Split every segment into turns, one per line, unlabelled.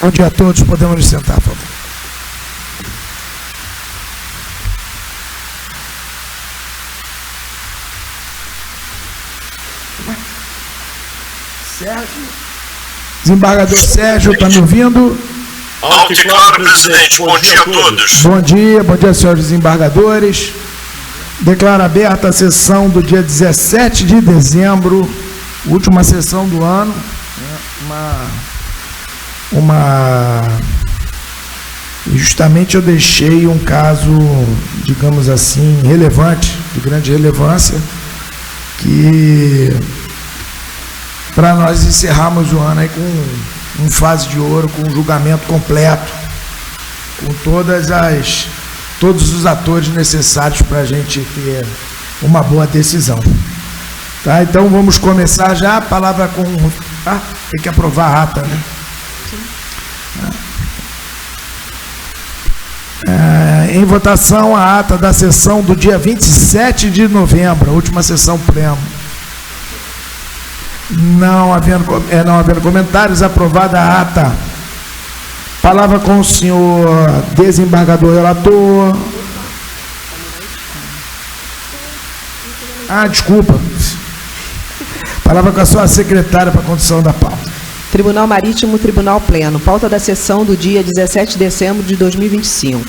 Bom dia a todos, podemos nos sentar, por favor. Sérgio. Desembargador Sérgio, está me ouvindo?
Alto e claro, presidente. Bom dia a todos.
Bom dia, senhores desembargadores. Declaro aberta a sessão do dia 17 de dezembro, última sessão do ano. Justamente eu deixei um caso, digamos assim, relevante, de grande relevância, que para nós encerrarmos o ano aí com um fase de ouro, com um julgamento completo, com todos os atores necessários para a gente ter uma boa decisão. Tá? Então vamos começar já, a palavra com... tem que aprovar a ata, né? Em votação a ata da sessão do dia 27 de novembro, a última sessão pleno. Não havendo comentários, aprovada a ata. Palavra com o senhor desembargador relator. Desculpa. Palavra com a sua secretária para a condução da pauta.
Tribunal Marítimo, Tribunal Pleno. Pauta da sessão do dia 17 de dezembro de 2025.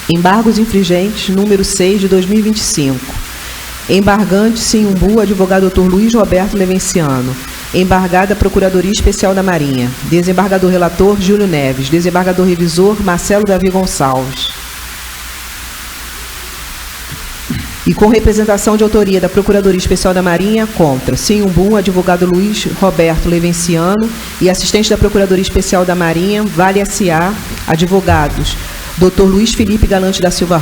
Embargos infringentes, número 6 de 2025. Embargante Sinhumbu, advogado Dr. Luiz Roberto Levenciano. Embargada Procuradoria Especial da Marinha. Desembargador relator Júlio Neves. Desembargador revisor Marcelo Davi Gonçalves. E com representação de autoria da Procuradoria Especial da Marinha, contra Sinhumbu, advogado Luiz Roberto Levenciano e assistente da Procuradoria Especial da Marinha, Vale S.A., advogados Dr. Luiz Felipe Galante da Silva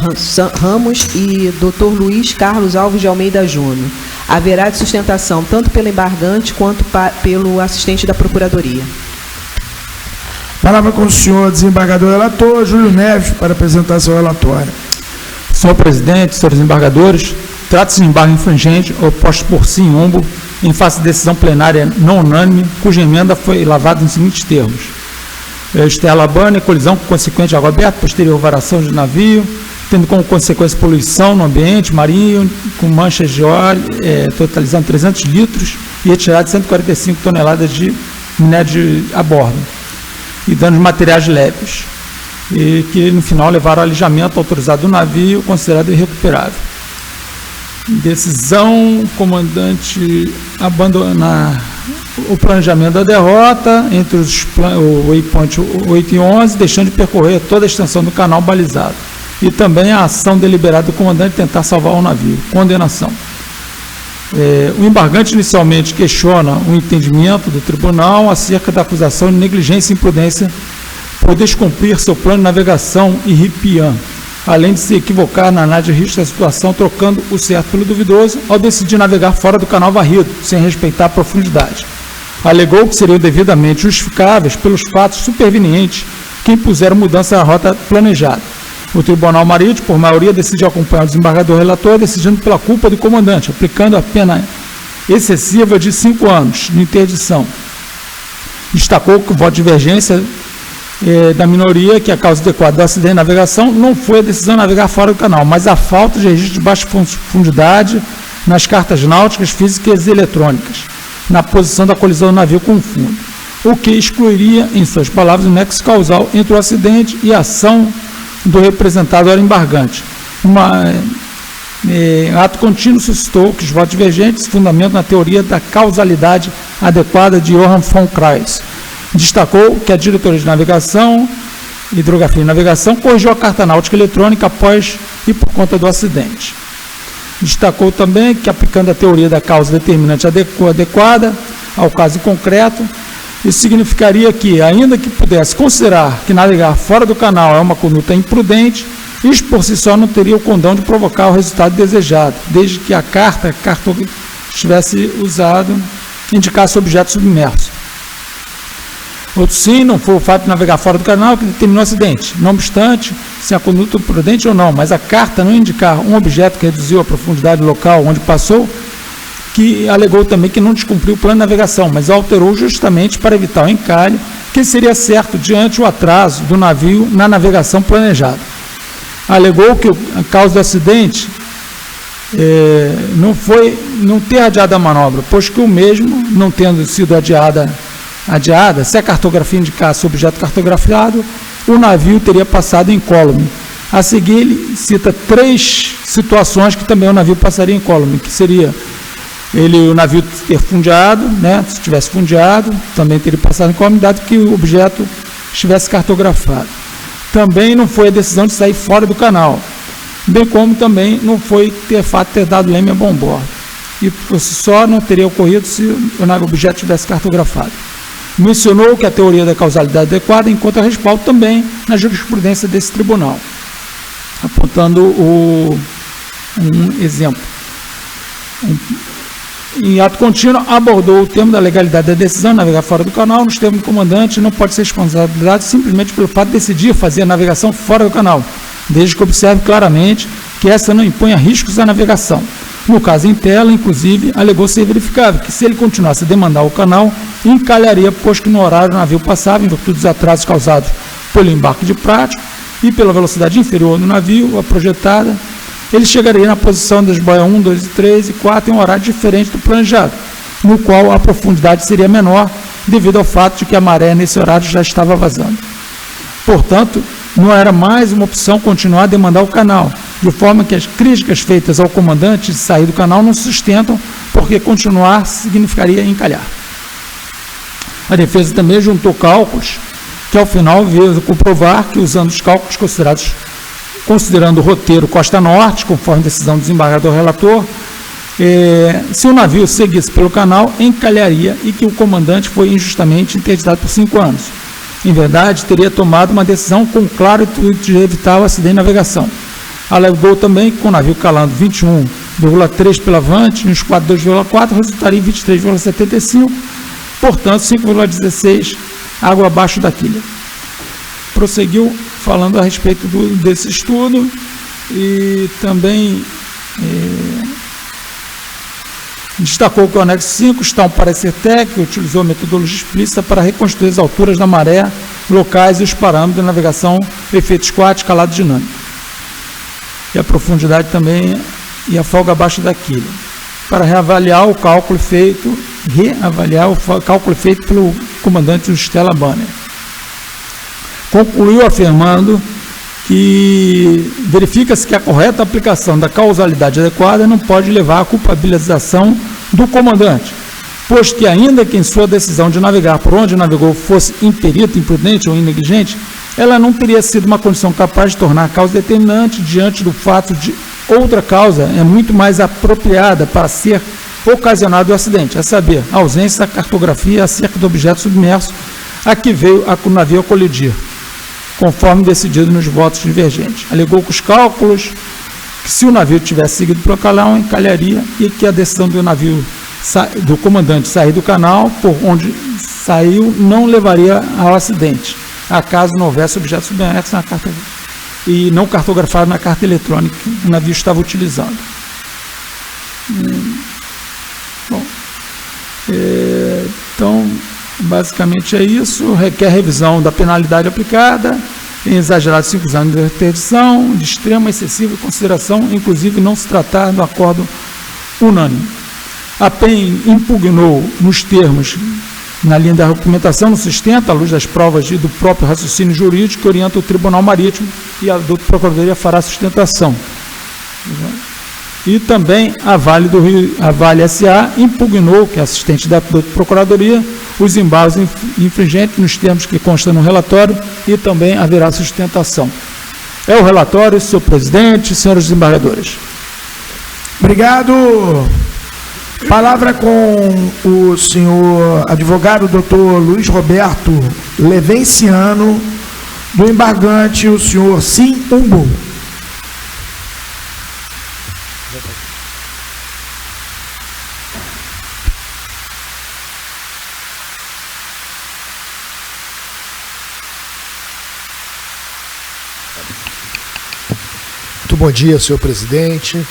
Ramos e Dr. Luiz Carlos Alves de Almeida Júnior. Haverá de sustentação tanto pelo embargante quanto pelo assistente da Procuradoria.
Palavra com o senhor desembargador relator, Júlio Neves, para apresentar seu relatório.
Senhor presidente, senhores desembargadores, trata-se de embargo infringente oposto por Sinhumbu em face de decisão plenária não unânime, cuja emenda foi lavada nos seguintes termos. Esterlabane, colisão com consequente água aberta, posterior varação de navio, tendo como consequência poluição no ambiente marinho, com manchas de óleo, totalizando 300 litros e retirada de 145 toneladas de minério a bordo, e danos materiais leves, e que no final levaram ao alijamento autorizado do navio, considerado irrecuperável. Decisão, comandante abandonar o planejamento da derrota entre o waypoint 8 e 11, deixando de percorrer toda a extensão do canal balizado. E também a ação deliberada do comandante tentar salvar o navio. Condenação. O embargante inicialmente questiona o entendimento do tribunal acerca da acusação de negligência e imprudência por descumprir seu plano de navegação e RIPIAN, além de se equivocar na análise de risco da situação, trocando o certo pelo duvidoso ao decidir navegar fora do canal varrido, sem respeitar a profundidade. Alegou que seriam devidamente justificáveis pelos fatos supervenientes que impuseram mudança da rota planejada. O Tribunal Marítimo, por maioria, decidiu acompanhar o desembargador relator, decidindo pela culpa do comandante, aplicando a pena excessiva de 5 anos de interdição. Destacou que o voto de divergência da minoria, que a causa adequada do acidente de navegação não foi a decisão de navegar fora do canal, mas a falta de registro de baixa profundidade nas cartas náuticas, físicas e eletrônicas, na posição da colisão do navio com o fundo, o que excluiria, em suas palavras, o nexo causal entre o acidente e a ação do representado era embargante. Ato contínuo suscitou que os votos divergentes se fundamentam na teoria da causalidade adequada de Johann von Kreis. Destacou que a diretoria de navegação, hidrografia e navegação, corrigiu a carta náutica eletrônica após e por conta do acidente. Destacou também que, aplicando a teoria da causa determinante adequada ao caso concreto, isso significaria que, ainda que pudesse considerar que navegar fora do canal é uma conduta imprudente, isso por si só não teria o condão de provocar o resultado desejado, desde que a carta estivesse usado, indicasse objeto submerso. Outro sim, não foi o fato de navegar fora do canal que determinou o acidente. Não obstante, se a conduta prudente ou não, mas a carta não indicar um objeto que reduziu a profundidade local onde passou, que alegou também que não descumpriu o plano de navegação, mas alterou justamente para evitar o encalhe que seria certo diante o atraso do navio na navegação planejada. Alegou que a causa do acidente não ter adiado a manobra, pois que o mesmo, não tendo sido adiada, se a cartografia indicasse o objeto cartografiado, o navio teria passado incólume. A seguir, ele cita 3 situações que também o navio passaria incólume, que seria o navio ter fundeado, né, se tivesse fundeado, também teria passado incólume, dado que o objeto estivesse cartografado. Também não foi a decisão de sair fora do canal, bem como também não foi fato de ter dado leme a bombordo. E só não teria ocorrido se o objeto tivesse cartografado. Mencionou que a teoria da causalidade adequada encontra respaldo também na jurisprudência desse tribunal, apontando um exemplo. Em ato contínuo, abordou o termo da legalidade da decisão de navegar fora do canal. Nos termos do comandante, não pode ser responsabilizado simplesmente pelo fato de decidir fazer a navegação fora do canal, desde que observe claramente que essa não imponha riscos à navegação. No caso em tela, inclusive, alegou ser verificável que, se ele continuasse a demandar o canal, encalharia, pois que no horário o navio passava, em virtude dos atrasos causados pelo embarque de prático e pela velocidade inferior do navio, a projetada, ele chegaria na posição das boias 1, 2, 3 e 4 em um horário diferente do planejado, no qual a profundidade seria menor, devido ao fato de que a maré nesse horário já estava vazando. Portanto, não era mais uma opção continuar a demandar o canal, de forma que as críticas feitas ao comandante de sair do canal não se sustentam, porque continuar significaria encalhar. A defesa também juntou cálculos que, ao final, veio comprovar que, usando os cálculos considerando o roteiro Costa Norte, conforme decisão do desembargador relator, se o navio seguisse pelo canal, encalharia e que o comandante foi injustamente interditado por 5 anos. Em verdade, teria tomado uma decisão com claro intuito de evitar o acidente de navegação. Alegou também que, com o navio calando 21,3 pela avante, nos 4,2,4, resultaria em 23,75, portanto, 5,16 água abaixo da quilha. Prosseguiu falando a respeito desse estudo e também destacou que o anexo 5 está um parecer técnico, utilizou a metodologia explícita para reconstruir as alturas da maré, locais e os parâmetros de navegação, efeito squat, escalado dinâmico. E a profundidade também e a folga abaixo da quilha, para reavaliar o cálculo feito pelo comandante Stella Banner. Concluiu afirmando que verifica-se que a correta aplicação da causalidade adequada não pode levar à culpabilização do comandante, pois que, ainda que em sua decisão de navegar por onde navegou fosse imperita, imprudente ou negligente, ela não teria sido uma condição capaz de tornar a causa determinante diante do fato de outra causa é muito mais apropriada para ser ocasionado o acidente, a saber, a ausência da cartografia acerca do objeto submerso a que veio o navio a colidir, conforme decidido nos votos divergentes. Alegou que os cálculos, que se o navio tivesse seguido pelo canal, encalharia, e que a decisão do comandante sair do canal, por onde saiu, não levaria ao acidente, acaso não houvesse objeto submerso na carta e não cartografado na carta eletrônica que o navio estava utilizando. Bom, então, basicamente é isso. Requer revisão da penalidade aplicada, em exagerado 5 anos de interdição, de extrema excessiva consideração, inclusive não se tratar do acordo unânime. A PEN impugnou nos termos, na linha da documentação, no sustenta, à luz das provas e do próprio raciocínio jurídico que orienta o Tribunal Marítimo, e a do Procuradoria fará sustentação. E também a Vale S.A. impugnou, que é assistente da Procuradoria, os embargos infringentes nos termos que constam no relatório, e também haverá sustentação. É o relatório, senhor presidente, senhores desembargadores.
Obrigado. Palavra com o senhor advogado doutor Luiz Roberto Levenciano, do embargante, o senhor Sim Umbu.
Muito bom dia, senhor presidente.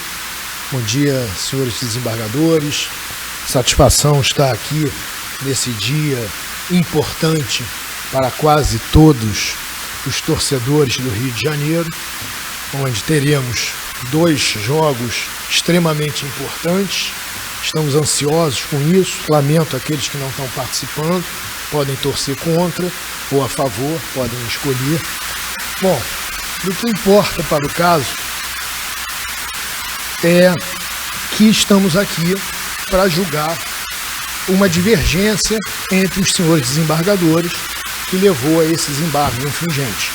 Bom dia, senhores desembargadores. Satisfação estar aqui nesse dia importante para quase todos os torcedores do Rio de Janeiro, onde teremos 2 jogos extremamente importantes. Estamos ansiosos com isso, lamento aqueles que não estão participando, podem torcer contra ou a favor, podem escolher. Bom, o que importa para o caso é que estamos aqui para julgar uma divergência entre os senhores desembargadores que levou a esse desembargo infringente.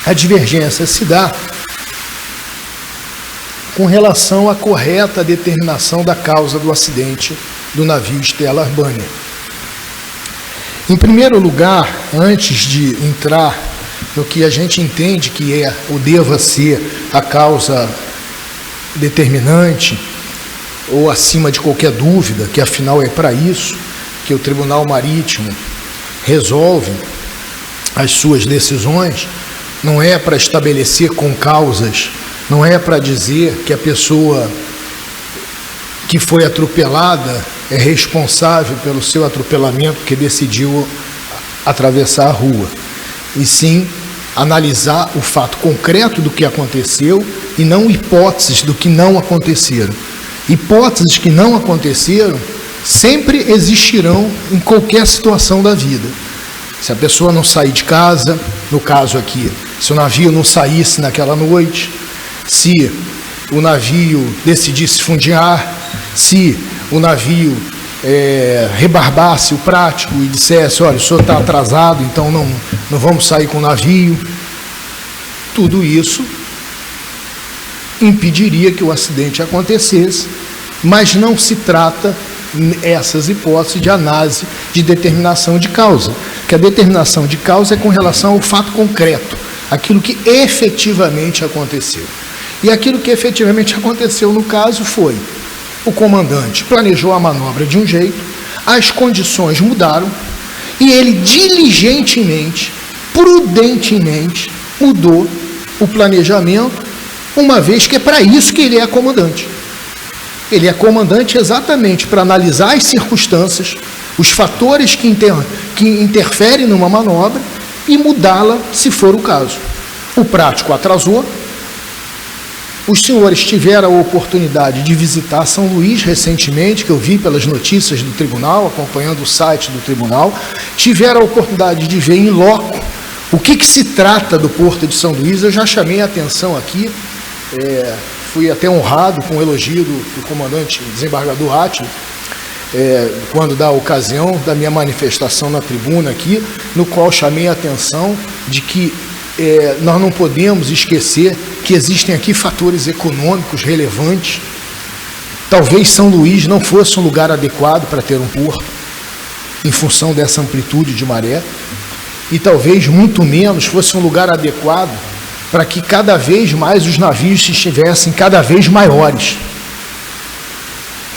A divergência se dá com relação à correta determinação da causa do acidente do navio Stella Arbanha. Em primeiro lugar, antes de entrar no que a gente entende que é ou deva ser a causa determinante ou acima de qualquer dúvida, que afinal é para isso que o Tribunal Marítimo resolve as suas decisões, não é para estabelecer concausas, não é para dizer que a pessoa que foi atropelada é responsável pelo seu atropelamento, que decidiu atravessar a rua, e sim analisar o fato concreto do que aconteceu e não hipóteses do que não aconteceram. Hipóteses que não aconteceram sempre existirão em qualquer situação da vida. Se a pessoa não sair de casa, no caso aqui, se o navio não saísse naquela noite, se o navio decidisse fundear, se o navio rebarbasse o prático e dissesse, olha, o senhor está atrasado, então não vamos sair com o navio, tudo isso impediria que o acidente acontecesse, mas não se trata essas hipóteses de análise de determinação de causa, que a determinação de causa é com relação ao fato concreto, aquilo que efetivamente aconteceu. E aquilo que efetivamente aconteceu no caso foi: o comandante planejou a manobra de um jeito, as condições mudaram e ele diligentemente, prudentemente mudou o planejamento, uma vez que é para isso que ele é comandante. Ele é comandante exatamente para analisar as circunstâncias, os fatores que interferem numa manobra e mudá-la se for o caso. O prático atrasou. Os senhores tiveram a oportunidade de visitar São Luís recentemente, que eu vi pelas notícias do tribunal, acompanhando o site do tribunal, tiveram a oportunidade de ver em loco o que se trata do Porto de São Luís. Eu já chamei a atenção aqui, fui até honrado com o elogio do comandante desembargador Átila, quando da ocasião da minha manifestação na tribuna aqui, no qual chamei a atenção de que nós não podemos esquecer que existem aqui fatores econômicos relevantes. Talvez São Luís não fosse um lugar adequado para ter um porto, em função dessa amplitude de maré, e talvez muito menos fosse um lugar adequado para que cada vez mais os navios estivessem cada vez maiores,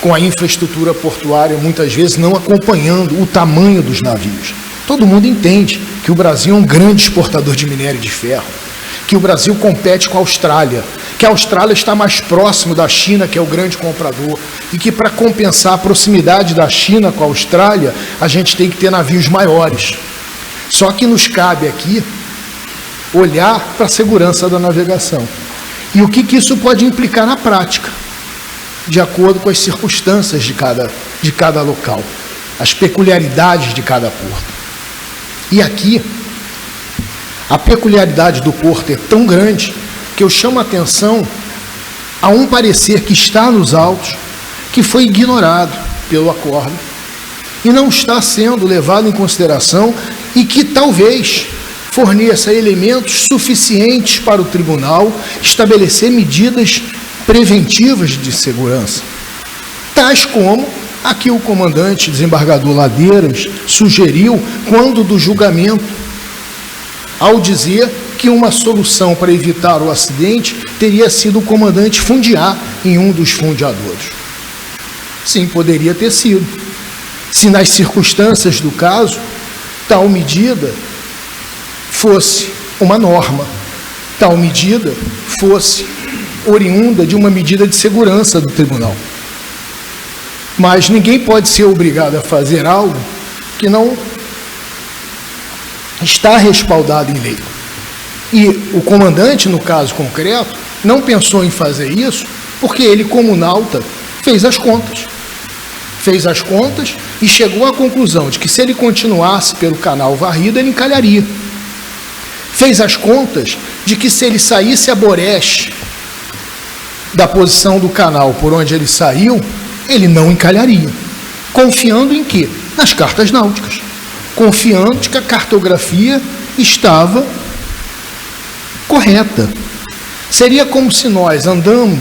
com a infraestrutura portuária muitas vezes não acompanhando o tamanho dos navios. Todo mundo entende que o Brasil é um grande exportador de minério de ferro, que o Brasil compete com a Austrália, que a Austrália está mais próximo da China, que é o grande comprador, e que para compensar a proximidade da China com a Austrália, a gente tem que ter navios maiores. Só que nos cabe aqui olhar para a segurança da navegação. E o que isso pode implicar na prática, de acordo com as circunstâncias de cada local, as peculiaridades de cada porto. E aqui, a peculiaridade do porto é tão grande que eu chamo a atenção a um parecer que está nos autos, que foi ignorado pelo acordo e não está sendo levado em consideração e que talvez forneça elementos suficientes para o tribunal estabelecer medidas preventivas de segurança, tais como a que o comandante desembargador Ladeiras sugeriu quando do julgamento, ao dizer que uma solução para evitar o acidente teria sido o comandante fundear em um dos fundeadores. Sim, poderia ter sido, se nas circunstâncias do caso, tal medida fosse uma norma, tal medida fosse oriunda de uma medida de segurança do tribunal. Mas ninguém pode ser obrigado a fazer algo que não está respaldado em lei. E o comandante, no caso concreto, não pensou em fazer isso porque ele, como nauta, fez as contas. Fez as contas e chegou à conclusão de que se ele continuasse pelo canal varrido, ele encalharia. Fez as contas de que se ele saísse a boreste da posição do canal por onde ele saiu, ele não encalharia. Confiando em quê? Nas cartas náuticas. Confiando de que a cartografia estava correta. Seria como se nós, andando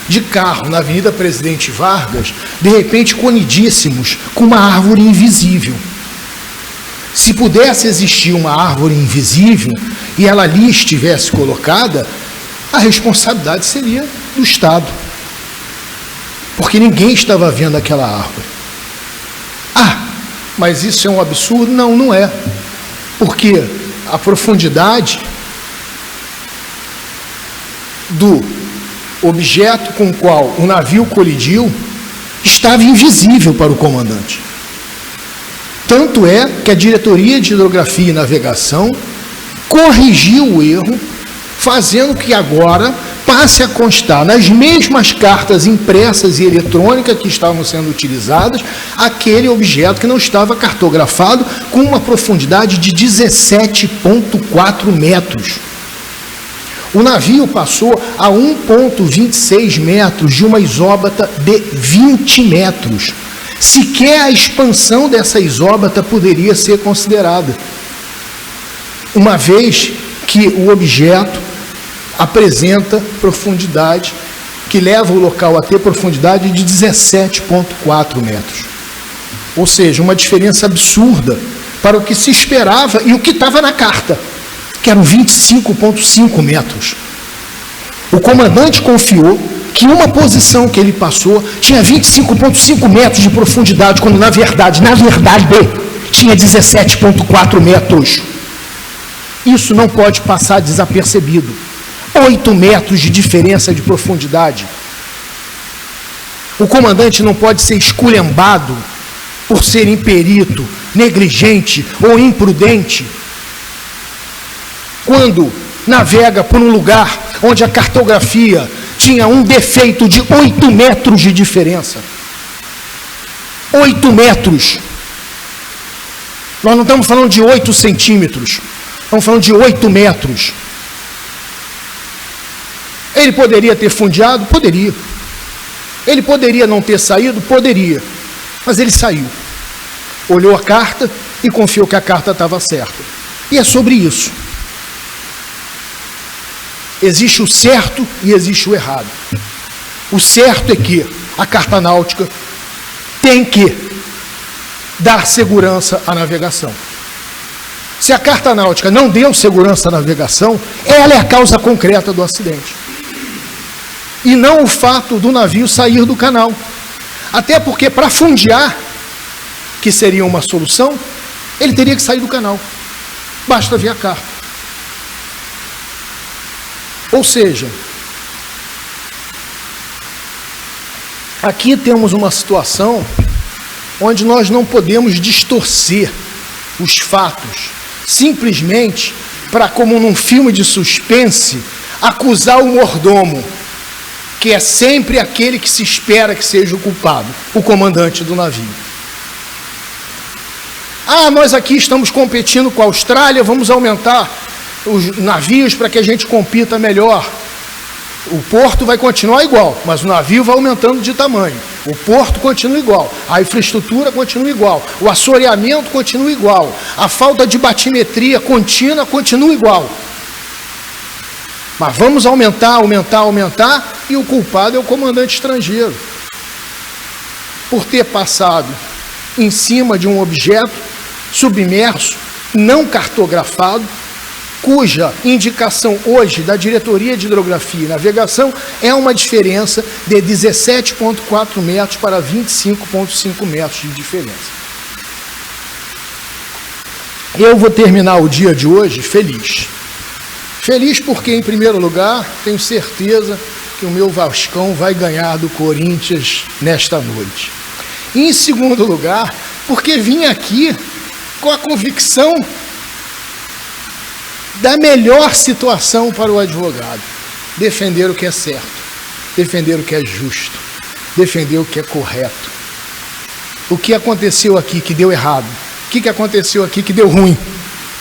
de carro na Avenida Presidente Vargas, de repente colidíssemos com uma árvore invisível. Se pudesse existir uma árvore invisível e ela ali estivesse colocada, a responsabilidade seria do Estado. Porque ninguém estava vendo aquela árvore. Ah, mas isso é um absurdo? Não, não é. Porque a profundidade do objeto com o qual o navio colidiu estava invisível para o comandante. Tanto é que a Diretoria de Hidrografia e Navegação corrigiu o erro, fazendo que agora passe a constar nas mesmas cartas impressas e eletrônicas que estavam sendo utilizadas, aquele objeto que não estava cartografado com uma profundidade de 17,4 metros. O navio passou a 1,26 metros de uma isóbata de 20 metros. Sequer a expansão dessa isóbata poderia ser considerada, uma vez que o objeto apresenta profundidade, que leva o local a ter profundidade de 17,4 metros. Ou seja, uma diferença absurda para o que se esperava e o que estava na carta, que eram 25,5 metros. O comandante confiou que uma posição que ele passou tinha 25,5 metros de profundidade, quando na verdade, tinha 17,4 metros. Isso não pode passar desapercebido. 8 metros de diferença de profundidade. O comandante não pode ser esculhambado por ser imperito, negligente ou imprudente quando navega por um lugar onde a cartografia tinha um defeito de 8 metros de diferença. 8 metros. Nós não estamos falando de 8 centímetros. Estamos falando de 8 metros. Ele poderia ter fundeado? Poderia. Ele poderia não ter saído? Poderia. Mas ele saiu. Olhou a carta e confiou que a carta estava certa. E é sobre isso. Existe o certo e existe o errado. O certo é que a carta náutica tem que dar segurança à navegação. Se a carta náutica não deu segurança à navegação, ela é a causa concreta do acidente. E não o fato do navio sair do canal. Até porque para fundear, que seria uma solução, ele teria que sair do canal. Basta ver a carta. Ou seja, aqui temos uma situação onde nós não podemos distorcer os fatos, simplesmente para, como num filme de suspense, acusar o mordomo, que é sempre aquele que se espera que seja o culpado, o comandante do navio. Ah, nós aqui estamos competindo com a Austrália, vamos aumentar os navios para que a gente compita melhor. O porto vai continuar igual, mas o navio vai aumentando de tamanho. O porto continua igual, a infraestrutura continua igual, o assoreamento continua igual, a falta de batimetria contínua continua igual. Mas vamos aumentar, e o culpado é o comandante estrangeiro, por ter passado em cima de um objeto submerso, não cartografado, cuja indicação hoje da Diretoria de Hidrografia e Navegação é uma diferença de 17,4 metros para 25,5 metros de diferença. Eu vou terminar o dia de hoje feliz. Feliz porque, em primeiro lugar, tenho certeza que o meu Vascão vai ganhar do Corinthians nesta noite. E, em segundo lugar, porque vim aqui com a convicção da melhor situação para o advogado: defender o que é certo, defender o que é justo, defender o que é correto. O que aconteceu aqui que deu errado? O que aconteceu aqui que deu ruim?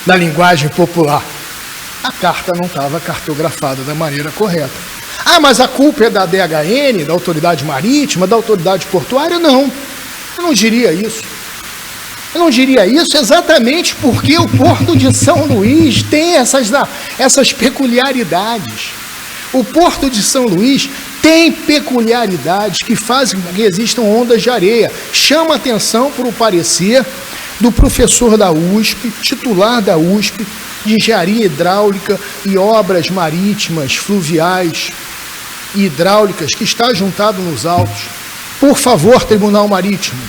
Na linguagem popular, a carta não estava cartografada da maneira correta. Ah, mas a culpa é da DHN, da Autoridade Marítima, da Autoridade Portuária? Não, eu não diria isso. Eu não diria isso exatamente porque o Porto de São Luís tem essas peculiaridades. O Porto de São Luís tem peculiaridades que fazem com que existam ondas de areia. Chama atenção para o parecer do professor da USP, titular da USP, de Engenharia Hidráulica e Obras Marítimas, Fluviais e Hidráulicas, que está juntado nos autos. Por favor, Tribunal Marítimo,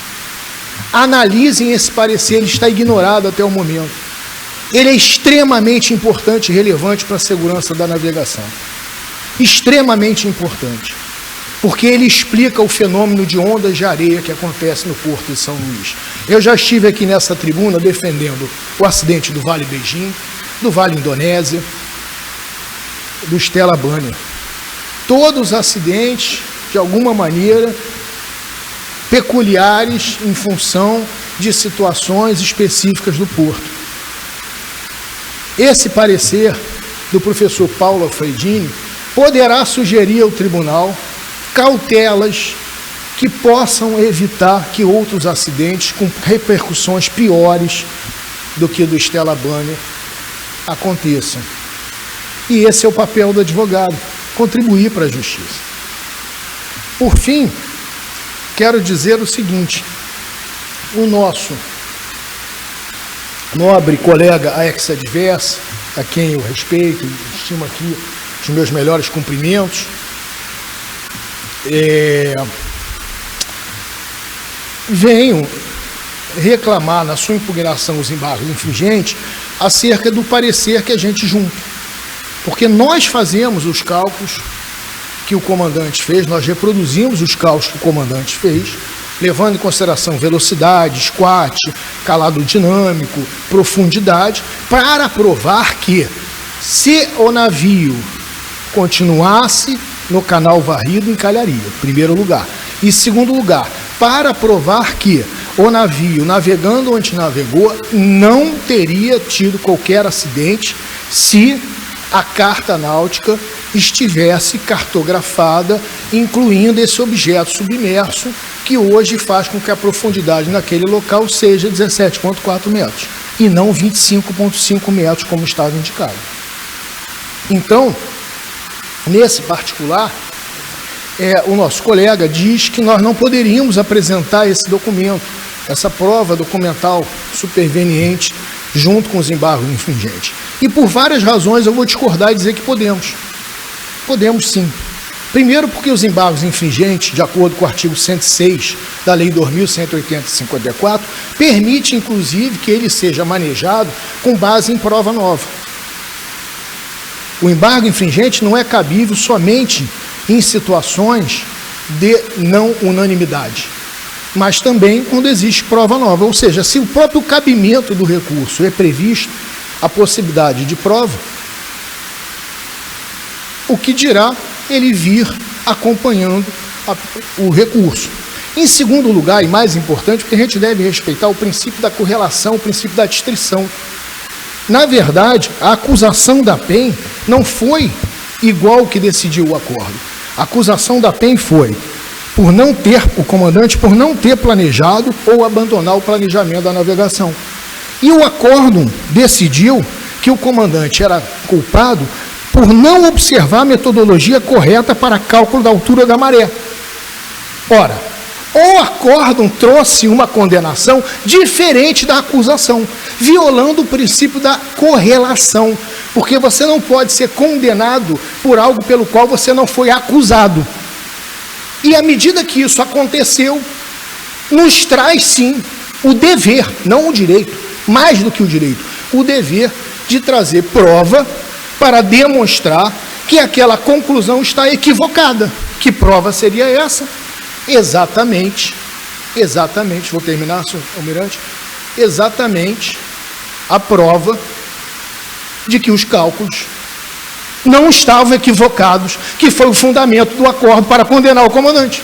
analisem esse parecer, ele está ignorado até o momento. Ele é extremamente importante e relevante para a segurança da navegação. Extremamente importante, porque ele explica o fenômeno de ondas de areia que acontece no Porto de São Luís. Eu já estive aqui nessa tribuna defendendo o acidente do Vale Beijing, do Vale Indonésia, do Stella Banner. Todos os acidentes, de alguma maneira, peculiares em função de situações específicas do Porto. Esse parecer do professor Paulo Alfredini poderá sugerir ao tribunal cautelas que possam evitar que outros acidentes com repercussões piores do que do Stella Banner aconteçam. E esse é o papel do advogado, contribuir para a justiça. Por fim, quero dizer o seguinte: o nosso nobre colega ex-adverso, a quem eu respeito e estimo aqui os meus melhores cumprimentos, venho reclamar na sua impugnação os embargos infringentes acerca do parecer que a gente junta. Porque nós fazemos os cálculos que o comandante fez, nós reproduzimos os cálculos que o comandante fez, levando em consideração velocidade, squat, calado dinâmico, profundidade, para provar que, se o navio continuasse no canal varrido, encalharia, em primeiro lugar. E, segundo lugar, para provar que o navio, navegando onde navegou, não teria tido qualquer acidente se a carta náutica estivesse cartografada, incluindo esse objeto submerso, que hoje faz com que a profundidade naquele local seja 17,4 metros, e não 25,5 metros, como estava indicado. Então, nesse particular, o nosso colega diz que nós não poderíamos apresentar esse documento, essa prova documental superveniente, junto com os embargos infringentes. E por várias razões eu vou discordar e dizer que podemos. Podemos sim. Primeiro, porque os embargos infringentes, de acordo com o artigo 106 da Lei 2.180/54, permite, inclusive, que ele seja manejado com base em prova nova. O embargo infringente não é cabível somente em situações de não unanimidade, mas também quando existe prova nova. Ou seja, se o próprio cabimento do recurso é previsto a possibilidade de prova, o que dirá ele vir acompanhando o recurso. Em segundo lugar, e mais importante, porque a gente deve respeitar o princípio da correlação, o princípio da distrição. Na verdade, a acusação da PEN não foi igual ao que decidiu o acordo. A acusação da PEN foi o comandante por não ter planejado ou abandonar o planejamento da navegação. E o acórdão decidiu que o comandante era culpado por não observar a metodologia correta para cálculo da altura da maré. Ora, o acórdão trouxe uma condenação diferente da acusação, violando o princípio da correlação, porque você não pode ser condenado por algo pelo qual você não foi acusado. E à medida que isso aconteceu, nos traz sim o dever, não o direito, mais do que o direito, o dever de trazer prova para demonstrar que aquela conclusão está equivocada. Que prova seria essa? Exatamente, vou terminar, senhor almirante, exatamente a prova de que os cálculos não estavam equivocados, que foi o fundamento do acordo para condenar o comandante.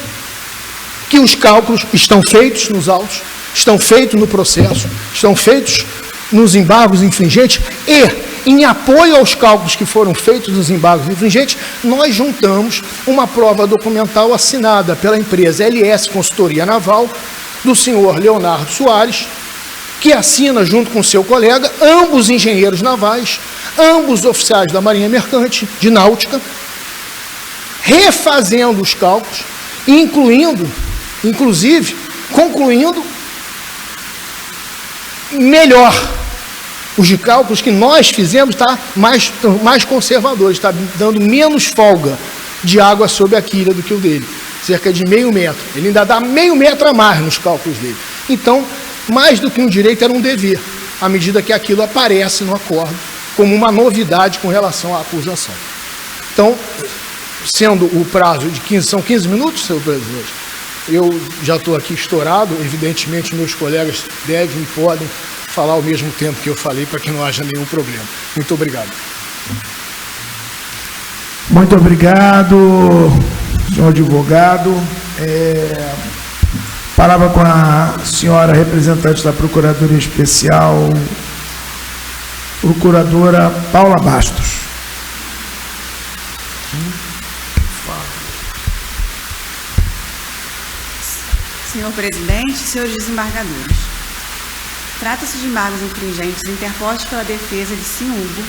Que os cálculos estão feitos nos autos, estão feitos no processo, estão feitos nos embargos infringentes e, em apoio aos cálculos que foram feitos nos embargos infringentes, nós juntamos uma prova documental assinada pela empresa LS Consultoria Naval, do senhor Leonardo Soares, que assina junto com seu colega, ambos engenheiros navais, ambos oficiais da Marinha Mercante, de Náutica, refazendo os cálculos, inclusive, concluindo melhor. Os de cálculos que nós fizemos está mais conservador, está dando menos folga de água sobre a quilha do que o dele, cerca de meio metro. Ele ainda dá meio metro a mais nos cálculos dele. Então, mais do que um direito, era um dever, à medida que aquilo aparece no acordo, como uma novidade com relação à acusação. Então, sendo o prazo de 15, são 15 minutos, senhor presidente, eu já estou aqui estourado, evidentemente meus colegas devem e podem falar ao mesmo tempo que eu falei, para que não haja nenhum problema. Muito obrigado.
Muito obrigado, senhor advogado. Palavra com a senhora representante da Procuradoria Especial, Procuradora Paula Bastos.
Senhor presidente, senhores desembargadores, trata-se de embargos infringentes interpostos pela defesa de Sinhugo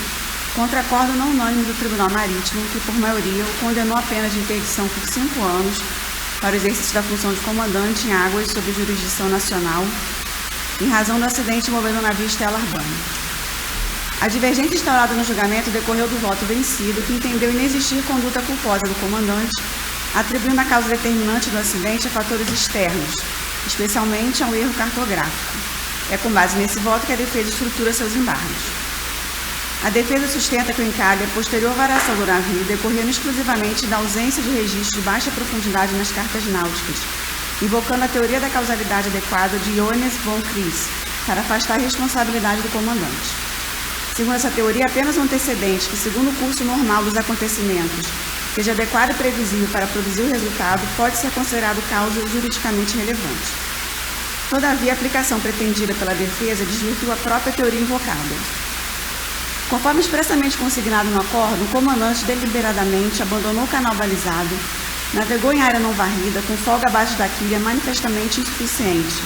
contra acordo não unânime do Tribunal Marítimo, que por maioria o condenou a pena de interdição por 5 anos para o exercício da função de comandante em águas sob jurisdição nacional, em razão do acidente envolvendo o navio Stella Arbani. A divergência instaurada no julgamento decorreu do voto vencido, que entendeu inexistir conduta culposa do comandante, atribuindo a causa determinante do acidente a fatores externos, especialmente a um erro cartográfico. É com base nesse voto que a defesa estrutura seus embargos. A defesa sustenta que o encalhe é posterior variação do navio, decorrendo exclusivamente da ausência de registro de baixa profundidade nas cartas náuticas, invocando a teoria da causalidade adequada de Johannes von Chris, para afastar a responsabilidade do comandante. Segundo essa teoria, apenas um antecedente que, segundo o curso normal dos acontecimentos, seja adequado e previsível para produzir o resultado, pode ser considerado causa juridicamente relevante. Todavia, a aplicação pretendida pela defesa desvirtua a própria teoria invocada. Conforme expressamente consignado no acordo, o comandante deliberadamente abandonou o canal balizado, navegou em área não varrida, com folga abaixo da quilha manifestamente insuficiente,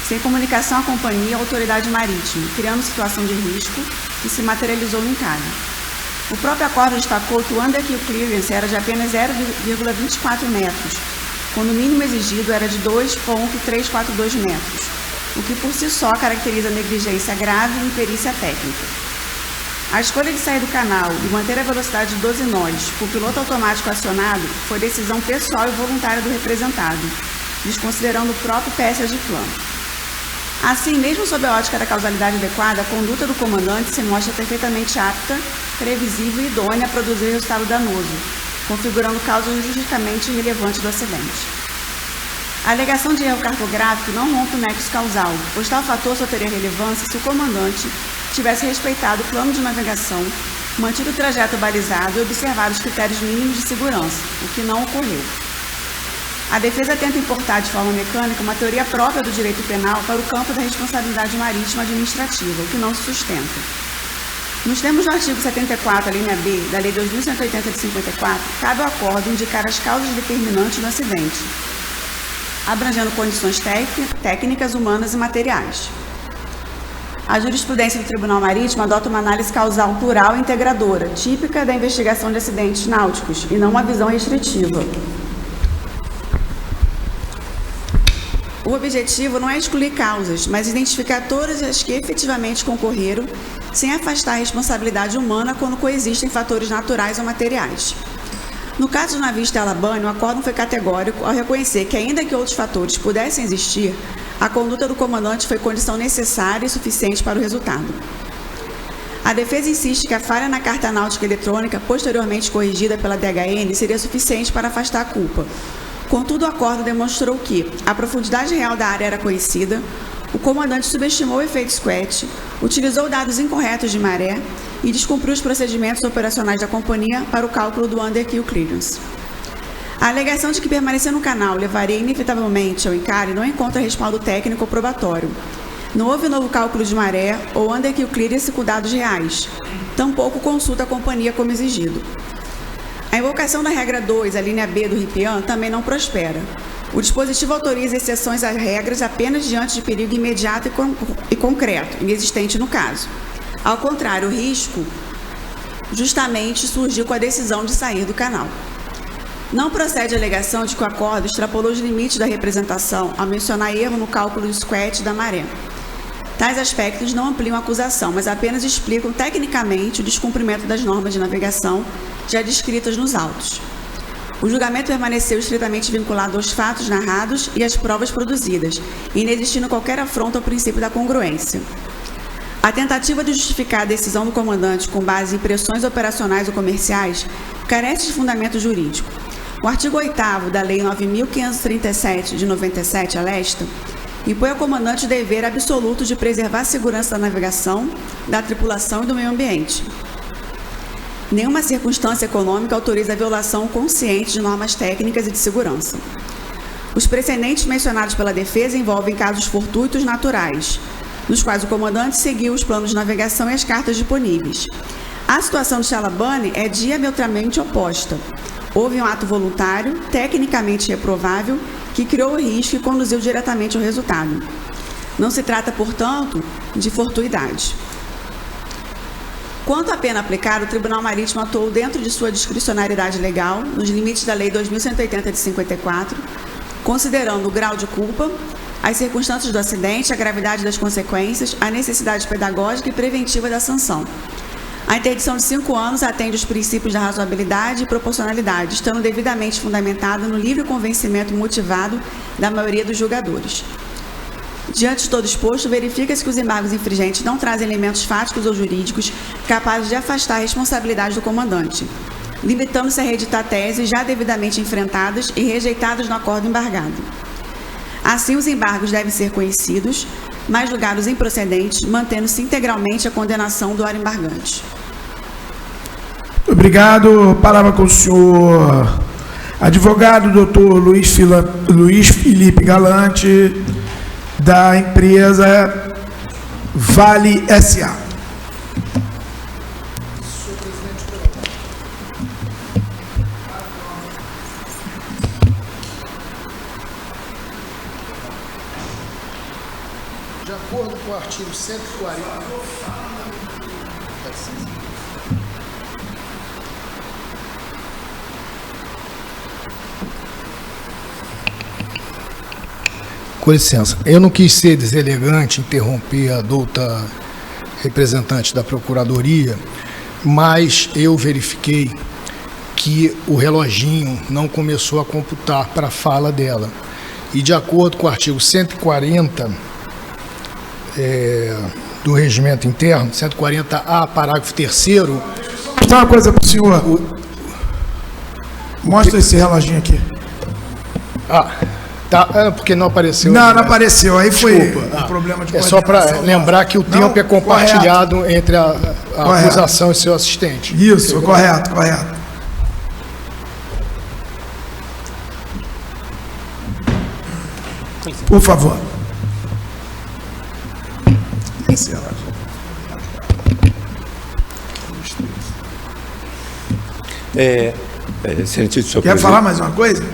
sem comunicação à companhia e à autoridade marítima, criando situação de risco que se materializou no encalhe. O próprio acordo destacou que o underkeel clearance era de apenas 0,24 metros, quando o mínimo exigido era de 2,342 metros, o que por si só caracteriza negligência grave e imperícia técnica. A escolha de sair do canal e manter a velocidade de 12 nós por piloto automático acionado foi decisão pessoal e voluntária do representado, desconsiderando o próprio PSA de plano. Assim, mesmo sob a ótica da causalidade adequada, a conduta do comandante se mostra perfeitamente apta, previsível e idônea a produzir resultado danoso, configurando causa juridicamente relevante do acidente. A alegação de erro cartográfico não rompe o nexo causal, pois tal fator só teria relevância se o comandante tivesse respeitado o plano de navegação, mantido o trajeto balizado e observado os critérios mínimos de segurança, o que não ocorreu. A defesa tenta importar de forma mecânica uma teoria própria do direito penal para o campo da responsabilidade marítima administrativa, o que não se sustenta. Nos termos do artigo 74, a linha B, da Lei 2.180 de 54, cabe ao acordo indicar as causas determinantes do acidente, abrangendo condições técnicas, humanas e materiais. A jurisprudência do Tribunal Marítimo adota uma análise causal plural e integradora, típica da investigação de acidentes náuticos, e não uma visão restritiva. O objetivo não é excluir causas, mas identificar todas as que efetivamente concorreram, sem afastar a responsabilidade humana quando coexistem fatores naturais ou materiais. No caso do navio Stella Arbani, o acordo foi categórico ao reconhecer que, ainda que outros fatores pudessem existir, a conduta do comandante foi condição necessária e suficiente para o resultado. A defesa insiste que a falha na carta náutica eletrônica, posteriormente corrigida pela DHN, seria suficiente para afastar a culpa. Contudo, o acordo demonstrou que a profundidade real da área era conhecida, o comandante subestimou o efeito squat, utilizou dados incorretos de maré e descumpriu os procedimentos operacionais da companhia para o cálculo do Underkill Clearance. A alegação de que permanecer no canal levaria inevitavelmente ao encalhe não encontra respaldo técnico ou probatório. Não houve novo cálculo de maré ou Underkill Clearance com dados reais. Tampouco consulta a companhia como exigido. A invocação da regra 2, a linha B do RIPIAN, também não prospera. O dispositivo autoriza exceções às regras apenas diante de perigo imediato e concreto, inexistente no caso. Ao contrário, o risco justamente surgiu com a decisão de sair do canal. Não procede a alegação de que o acordo extrapolou os limites da representação ao mencionar erro no cálculo do squat da maré. Tais aspectos não ampliam a acusação, mas apenas explicam tecnicamente o descumprimento das normas de navegação já descritas nos autos. O julgamento permaneceu estritamente vinculado aos fatos narrados e às provas produzidas, inexistindo qualquer afronta ao princípio da congruência. A tentativa de justificar a decisão do comandante com base em pressões operacionais ou comerciais carece de fundamento jurídico. O artigo 8º da Lei 9.537, de 97, a lesta, impõe ao comandante o dever absoluto de preservar a segurança da navegação, da tripulação e do meio ambiente. Nenhuma circunstância econômica autoriza a violação consciente de normas técnicas e de segurança. Os precedentes mencionados pela defesa envolvem casos fortuitos naturais, nos quais o comandante seguiu os planos de navegação e as cartas disponíveis. A situação de Chalabani é diametralmente oposta. Houve um ato voluntário, tecnicamente reprovável, que criou o risco e conduziu diretamente ao resultado. Não se trata, portanto, de fortuidade. Quanto à pena aplicada, o Tribunal Marítimo atuou dentro de sua discricionariedade legal, nos limites da Lei 2.180 de 54, considerando o grau de culpa, as circunstâncias do acidente, a gravidade das consequências, a necessidade pedagógica e preventiva da sanção. A interdição de 5 anos atende os princípios da razoabilidade e proporcionalidade, estando devidamente fundamentada no livre convencimento motivado da maioria dos julgadores. Diante de todo exposto, verifica-se que os embargos infringentes não trazem elementos fáticos ou jurídicos capazes de afastar a responsabilidade do comandante, limitando-se a reeditar teses já devidamente enfrentadas e rejeitadas no acordo embargado. Assim, os embargos devem ser conhecidos, mas julgados improcedentes, mantendo-se integralmente a condenação do ora embargante.
Obrigado. Palavra com o senhor advogado doutor Luiz Felipe Galante, da empresa Vale S.A.
De acordo com o artigo 140... Com licença, eu não quis ser deselegante, interromper a douta representante da Procuradoria, mas eu verifiquei que o reloginho não começou a computar para a fala dela. E de acordo com o artigo 140 do Regimento Interno, 140A, parágrafo 3º...
Vou mostrar uma coisa para o senhor. Mostra esse reloginho aqui.
Tá, porque não apareceu.
Não apareceu. Aí foi
Desculpa.
um problema de
É só para lembrar que o tempo é compartilhado
correto.
entre a acusação e seu assistente.
Isso, correto. Por favor.
Excelentíssimo senhor
Quer
presidente.
falar mais uma coisa?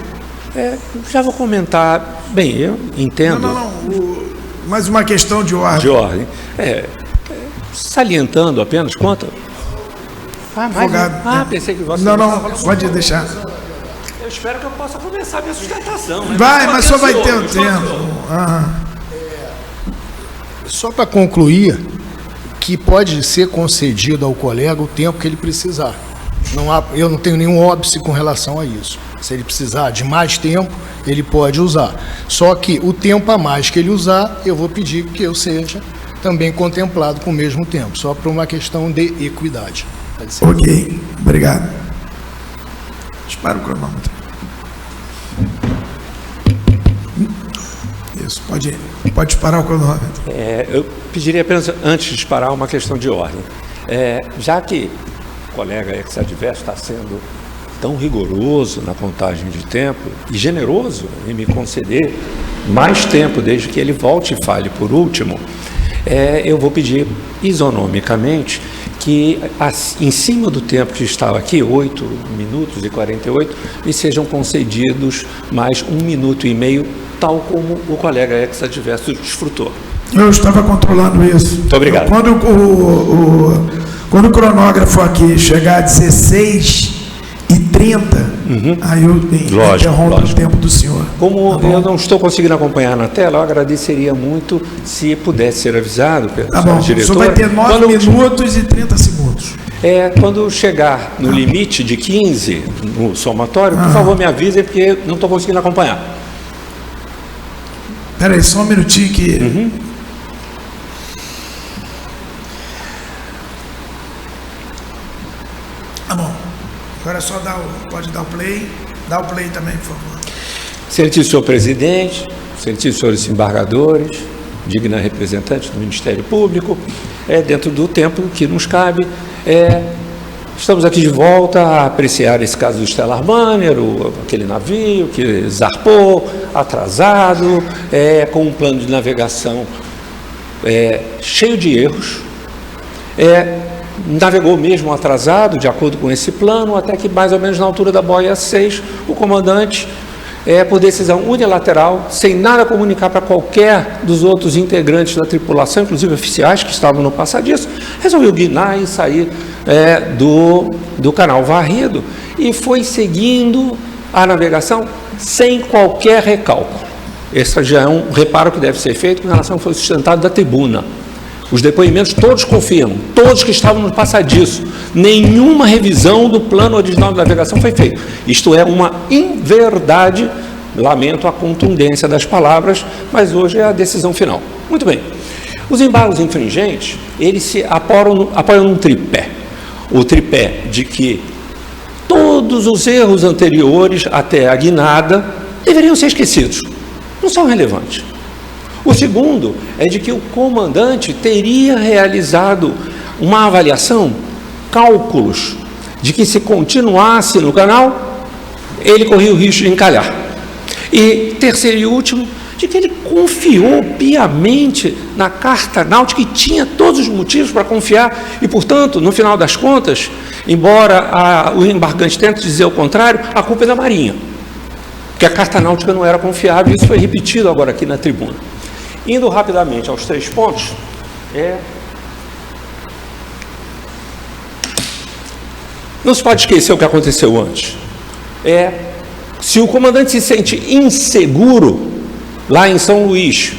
Já vou comentar. Bem, eu entendo.
Mais uma questão de ordem.
De ordem. Salientando apenas quanto.
Advogado.
Pensei que você.
Não, pode deixar.
Eu espero que eu possa começar a minha sustentação. Né?
Vai, mas só vai ter um tempo.
Só para concluir, que pode ser concedido ao colega o tempo que ele precisar. Eu não tenho nenhum óbice com relação a isso. Se ele precisar de mais tempo, ele pode usar. Só que o tempo a mais que ele usar, eu vou pedir que eu seja também contemplado com o mesmo tempo, só por uma questão de equidade.
Ok, obrigado. Dispara o cronômetro. Isso, pode disparar o cronômetro.
Eu pediria apenas, antes de disparar, uma questão de ordem. Já que o colega ex-adverso está sendo tão rigoroso na contagem de tempo e generoso em me conceder mais tempo desde que ele volte e fale por último, eu vou pedir isonomicamente que, em cima do tempo que estava aqui, 8 minutos e 48, me sejam concedidos mais 1 minuto e meio, tal como o colega ex-adverso desfrutou.
Eu estava controlando isso.
Muito obrigado.
Quando o cronógrafo aqui chegar a 16h30, aí eu interrompo o tempo do senhor.
Como eu não estou conseguindo acompanhar na tela, eu agradeceria muito se pudesse ser avisado pela diretora. O senhor vai ter 9 minutos e 30 segundos. Quando chegar no limite de 15 no somatório, por favor me avise, porque não estou conseguindo acompanhar.
Espera aí, só um minutinho que... Tá bom. Agora é só pode dar o play. Dá o play também, por favor.
Excelentíssimo senhor presidente, excelentíssimos senhores embargadores, digna representante do Ministério Público, dentro do tempo que nos cabe, estamos aqui de volta a apreciar esse caso do Stellar Banner, aquele navio que zarpou, atrasado, com um plano de navegação cheio de erros, navegou mesmo atrasado, de acordo com esse plano, até que mais ou menos na altura da boia 6, o comandante, por decisão unilateral, sem nada comunicar para qualquer dos outros integrantes da tripulação, inclusive oficiais que estavam no passadiço, resolveu guinar e sair do canal varrido e foi seguindo a navegação sem qualquer recálculo. Esse já é um reparo que deve ser feito com relação ao que foi sustentado da tribuna. Os depoimentos todos confirmam, todos que estavam no passadiço, nenhuma revisão do plano original de navegação foi feita. Isto é uma inverdade, lamento a contundência das palavras, mas hoje é a decisão final. Muito bem, os embargos infringentes, eles se apoiam num tripé. O tripé de que todos os erros anteriores até a guinada deveriam ser esquecidos, não são relevantes. O segundo é de que o comandante teria realizado uma avaliação, cálculos, de que se continuasse no canal, ele corria o risco de encalhar. E terceiro e último, de que ele confiou piamente na carta náutica e tinha todos os motivos para confiar e, portanto, no final das contas, embora o embargante tente dizer o contrário, a culpa é da Marinha, porque a carta náutica não era confiável, e isso foi repetido agora aqui na tribuna. Indo rapidamente aos 3 pontos, não se pode esquecer o que aconteceu antes. Se o comandante se sente inseguro lá em São Luís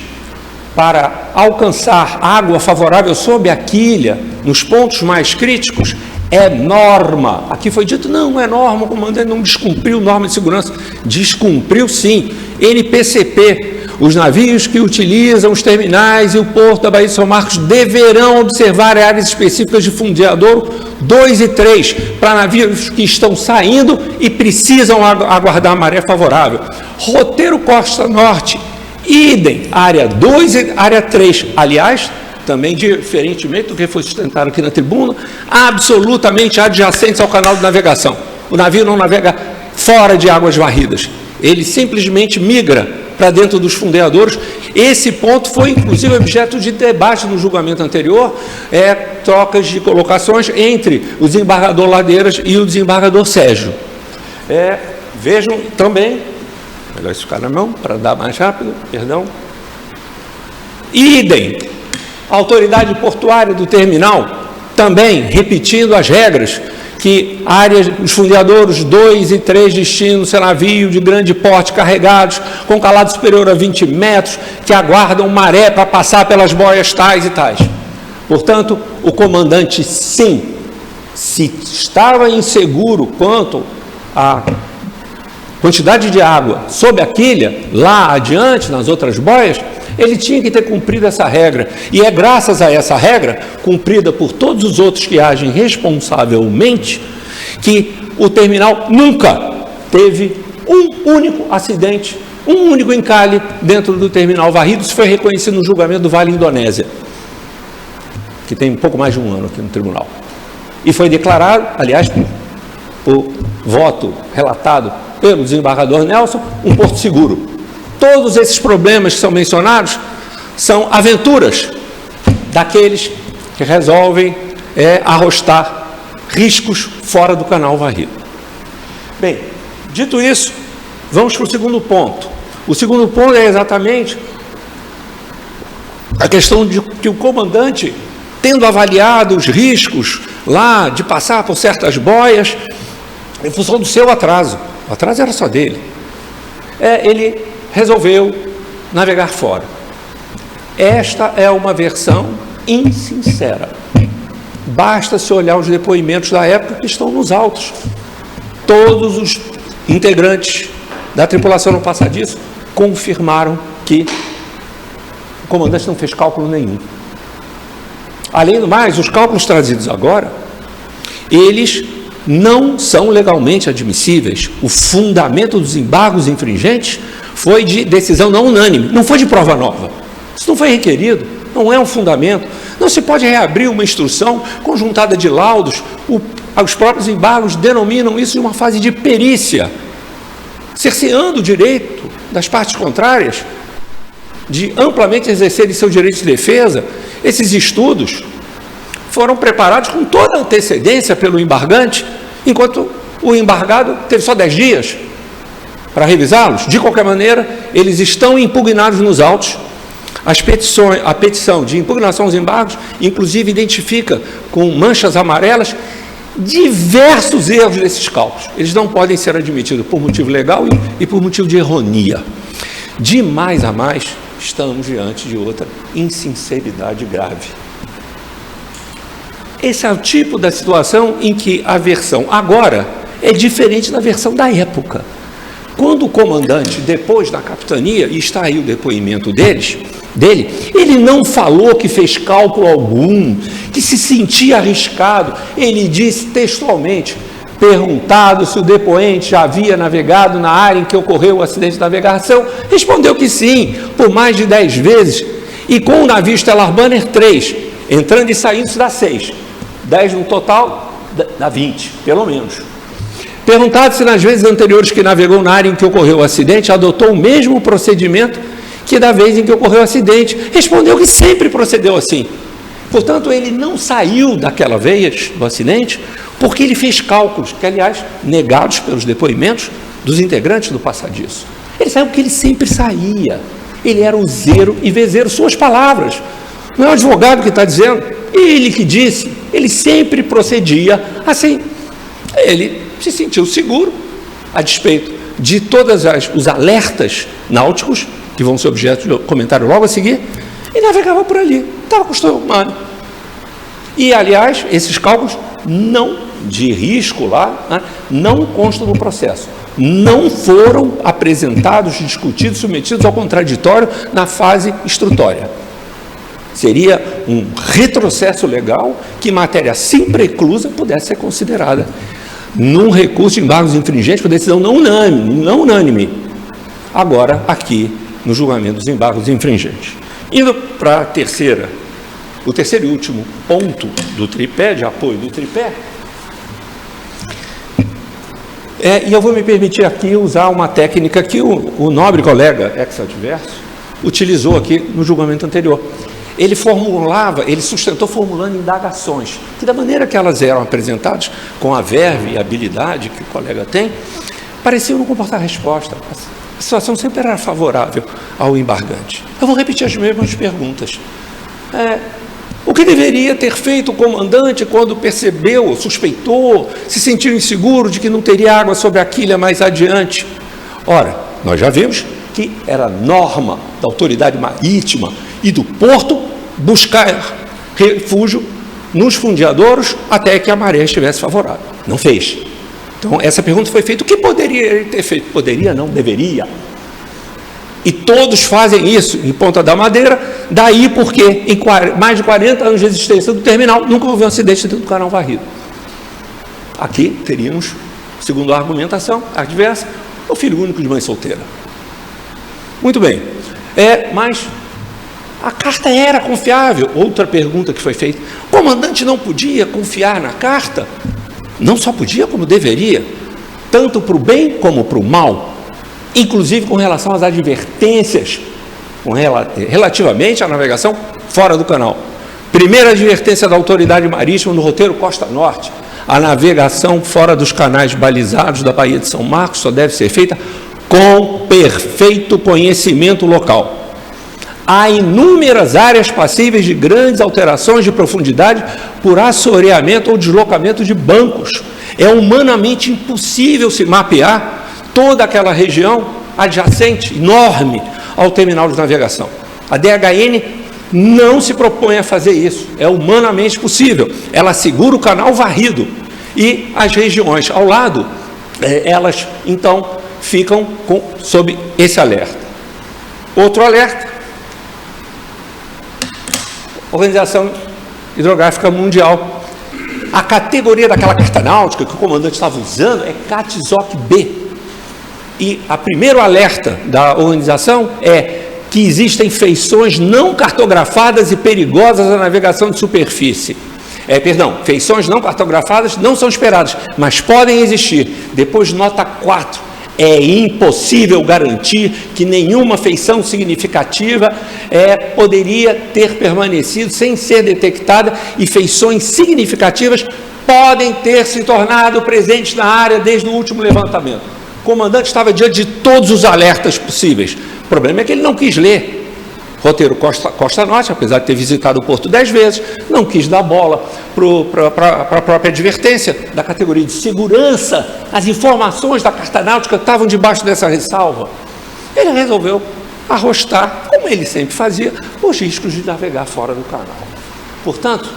para alcançar água favorável sob a quilha, nos pontos mais críticos, é norma. Aqui foi dito, não é norma, o comandante não descumpriu norma de segurança. Descumpriu sim. NPCP, os navios que utilizam os terminais e o porto da Baía de São Marcos deverão observar áreas específicas de fundeadouro 2 e 3, para navios que estão saindo e precisam aguardar a maré favorável. Roteiro Costa Norte, idem, área 2 e área 3. Aliás, também diferentemente do que foi sustentado aqui na tribuna, absolutamente adjacentes ao canal de navegação. O navio não navega fora de águas varridas, ele simplesmente migra para dentro dos fundeadores. Esse ponto foi, inclusive, objeto de debate no julgamento anterior, trocas de colocações entre o desembargador Ladeiras e o desembargador Sérgio. Vejam também, melhor isso ficar na mão, para dar mais rápido, perdão. Idem, a autoridade portuária do terminal, também repetindo as regras, que áreas, os fundeadores 2 e 3 destinos, navio de grande porte carregados, com calado superior a 20 metros, que aguardam maré para passar pelas boias tais e tais. Portanto, o comandante, sim, se estava inseguro quanto à quantidade de água sob a quilha, lá adiante, nas outras boias, ele tinha que ter cumprido essa regra. E é graças a essa regra, cumprida por todos os outros que agem responsavelmente, que o terminal nunca teve um único acidente, um único encalhe dentro do terminal varrido. Isso foi reconhecido no julgamento do Vale Indonésia, que tem um pouco mais de um ano aqui no tribunal. E foi declarado, aliás, por voto relatado pelo desembargador Nelson, um porto seguro. Todos esses problemas que são mencionados são aventuras daqueles que resolvem arrostar riscos fora do canal varrido. Bem, dito isso, vamos para o segundo ponto. O segundo ponto é exatamente a questão de que o comandante, tendo avaliado os riscos lá de passar por certas boias, em função do seu atraso, o atraso era só dele, ele resolveu navegar fora. Esta é uma versão insincera. Basta se olhar os depoimentos da época que estão nos autos. Todos os integrantes da tripulação no passadiço confirmaram que o comandante não fez cálculo nenhum. Além do mais, os cálculos trazidos agora, eles não são legalmente admissíveis. O fundamento dos embargos infringentes foi de decisão não unânime, não foi de prova nova. Isso não foi requerido, não é um fundamento. Não se pode reabrir uma instrução conjuntada de laudos. Os próprios embargos denominam isso de uma fase de perícia, cerceando o direito das partes contrárias de amplamente exercerem seu direito de defesa. Esses estudos foram preparados com toda a antecedência pelo embargante, enquanto o embargado teve só 10 dias para revisá-los. De qualquer maneira, eles estão impugnados nos autos. A petição de impugnação aos embargos, inclusive, identifica com manchas amarelas diversos erros desses cálculos. Eles não podem ser admitidos por motivo legal e por motivo de ironia. De mais a mais, estamos diante de outra insinceridade grave. Esse é o tipo da situação em que a versão agora é diferente da versão da época. Quando o comandante, depois da capitania, e está aí o depoimento dele, ele não falou que fez cálculo algum, que se sentia arriscado. Ele disse textualmente, perguntado se o depoente já havia navegado na área em que ocorreu o acidente de navegação, respondeu que sim, por mais de 10 vezes, e com o navio Stellar Banner 3, entrando e saindo, isso dá 6. 10 no total, dá 20, pelo menos. Perguntado se nas vezes anteriores que navegou na área em que ocorreu o acidente, adotou o mesmo procedimento que da vez em que ocorreu o acidente, respondeu que sempre procedeu assim. Portanto, ele não saiu daquela vez do acidente porque ele fez cálculos, que aliás, negados pelos depoimentos dos integrantes do passadiço. Ele saiu porque ele sempre saía. Ele era useiro e vezeiro, suas palavras. Não é o advogado que está dizendo, ele que disse, ele sempre procedia assim. Ele se sentiu seguro, a despeito de todos os alertas náuticos, que vão ser objeto de comentário logo a seguir, e navegava por ali, estava acostumado. E, aliás, esses cálculos não de risco lá, né, não constam no processo. Não foram apresentados, discutidos, submetidos ao contraditório na fase instrutória. Seria um retrocesso legal que matéria assim preclusa pudesse ser considerada num recurso de embargos infringentes por decisão não unânime. Agora, aqui, no julgamento dos embargos infringentes. Indo para o terceiro e último ponto do tripé, de apoio do tripé, e eu vou me permitir aqui usar uma técnica que o nobre colega ex-adverso utilizou aqui no julgamento anterior. Ele sustentou formulando indagações, que da maneira que elas eram apresentadas, com a verve e a habilidade que o colega tem, pareciam não comportar resposta. A situação sempre era favorável ao embargante. Eu vou repetir as mesmas perguntas. O que deveria ter feito o comandante quando percebeu, suspeitou, se sentiu inseguro de que não teria água sobre a quilha mais adiante? Ora, nós já vimos que era norma da autoridade marítima e do porto buscar refúgio nos fundeadouros até que a maré estivesse favorável. Não fez. Então, essa pergunta foi feita. O que poderia ele ter feito? Poderia, não, deveria. E todos fazem isso em Ponta da Madeira, daí porque em mais de 40 anos de existência do terminal, nunca houve um acidente dentro do canal varrido. Aqui teríamos, segundo a argumentação adversa, o filho único de mãe solteira. Muito bem. Mas A carta era confiável. Outra pergunta que foi feita: o comandante não podia confiar na carta? Não só podia, como deveria, tanto para o bem como para o mal, inclusive com relação às advertências relativamente à navegação fora do canal. Primeira advertência da autoridade marítima no roteiro Costa Norte: a navegação fora dos canais balizados da Baía de São Marcos só deve ser feita com perfeito conhecimento local. Há inúmeras áreas passíveis de grandes alterações de profundidade por assoreamento ou deslocamento de bancos. É humanamente impossível se mapear toda aquela região adjacente, enorme, ao terminal de navegação. A DHN não se propõe a fazer isso. É humanamente possível. Ela segura o canal varrido e as regiões ao lado, elas então ficam sob esse alerta. Outro alerta: Organização Hidrográfica Mundial. A categoria daquela carta náutica que o comandante estava usando é CATSOC B. E o primeiro alerta da organização é que existem feições não cartografadas e perigosas na navegação de superfície. Feições não cartografadas não são esperadas, mas podem existir. Depois, nota 4. É impossível garantir que nenhuma feição significativa poderia ter permanecido sem ser detectada, e feições significativas podem ter se tornado presentes na área desde o último levantamento. O comandante estava diante de todos os alertas possíveis. O problema é que ele não quis ler. Roteiro Costa Norte, apesar de ter visitado o porto 10 vezes, não quis dar bola para a própria advertência da categoria de segurança. As informações da carta náutica estavam debaixo dessa ressalva. Ele resolveu arrostar, como ele sempre fazia, os riscos de navegar fora do canal. Portanto,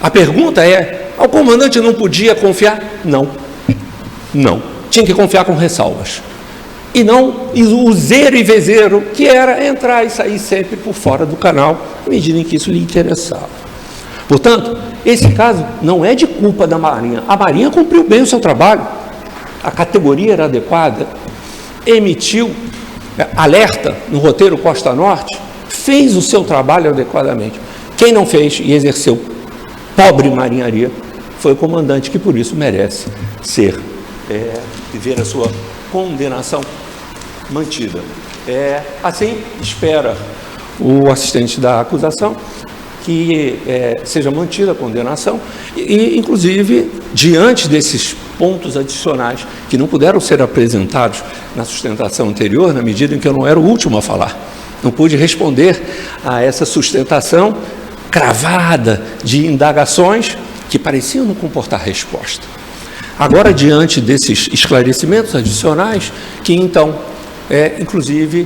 a pergunta é: o comandante não podia confiar? Não. Tinha que confiar com ressalvas. E não o zero e vezeiro, que era entrar e sair sempre por fora do canal, à medida em que isso lhe interessava. Portanto, esse caso não é de culpa da Marinha. A Marinha cumpriu bem o seu trabalho. A categoria era adequada, emitiu alerta no roteiro Costa Norte, fez o seu trabalho adequadamente. Quem não fez e exerceu pobre marinharia foi o comandante, que por isso merece ver a sua condenação mantida. Assim espera o assistente da acusação que seja mantida a condenação e, inclusive, diante desses pontos adicionais que não puderam ser apresentados na sustentação anterior, na medida em que eu não era o último a falar, não pude responder a essa sustentação cravada de indagações que pareciam não comportar resposta. Agora, diante desses esclarecimentos adicionais, que então, inclusive,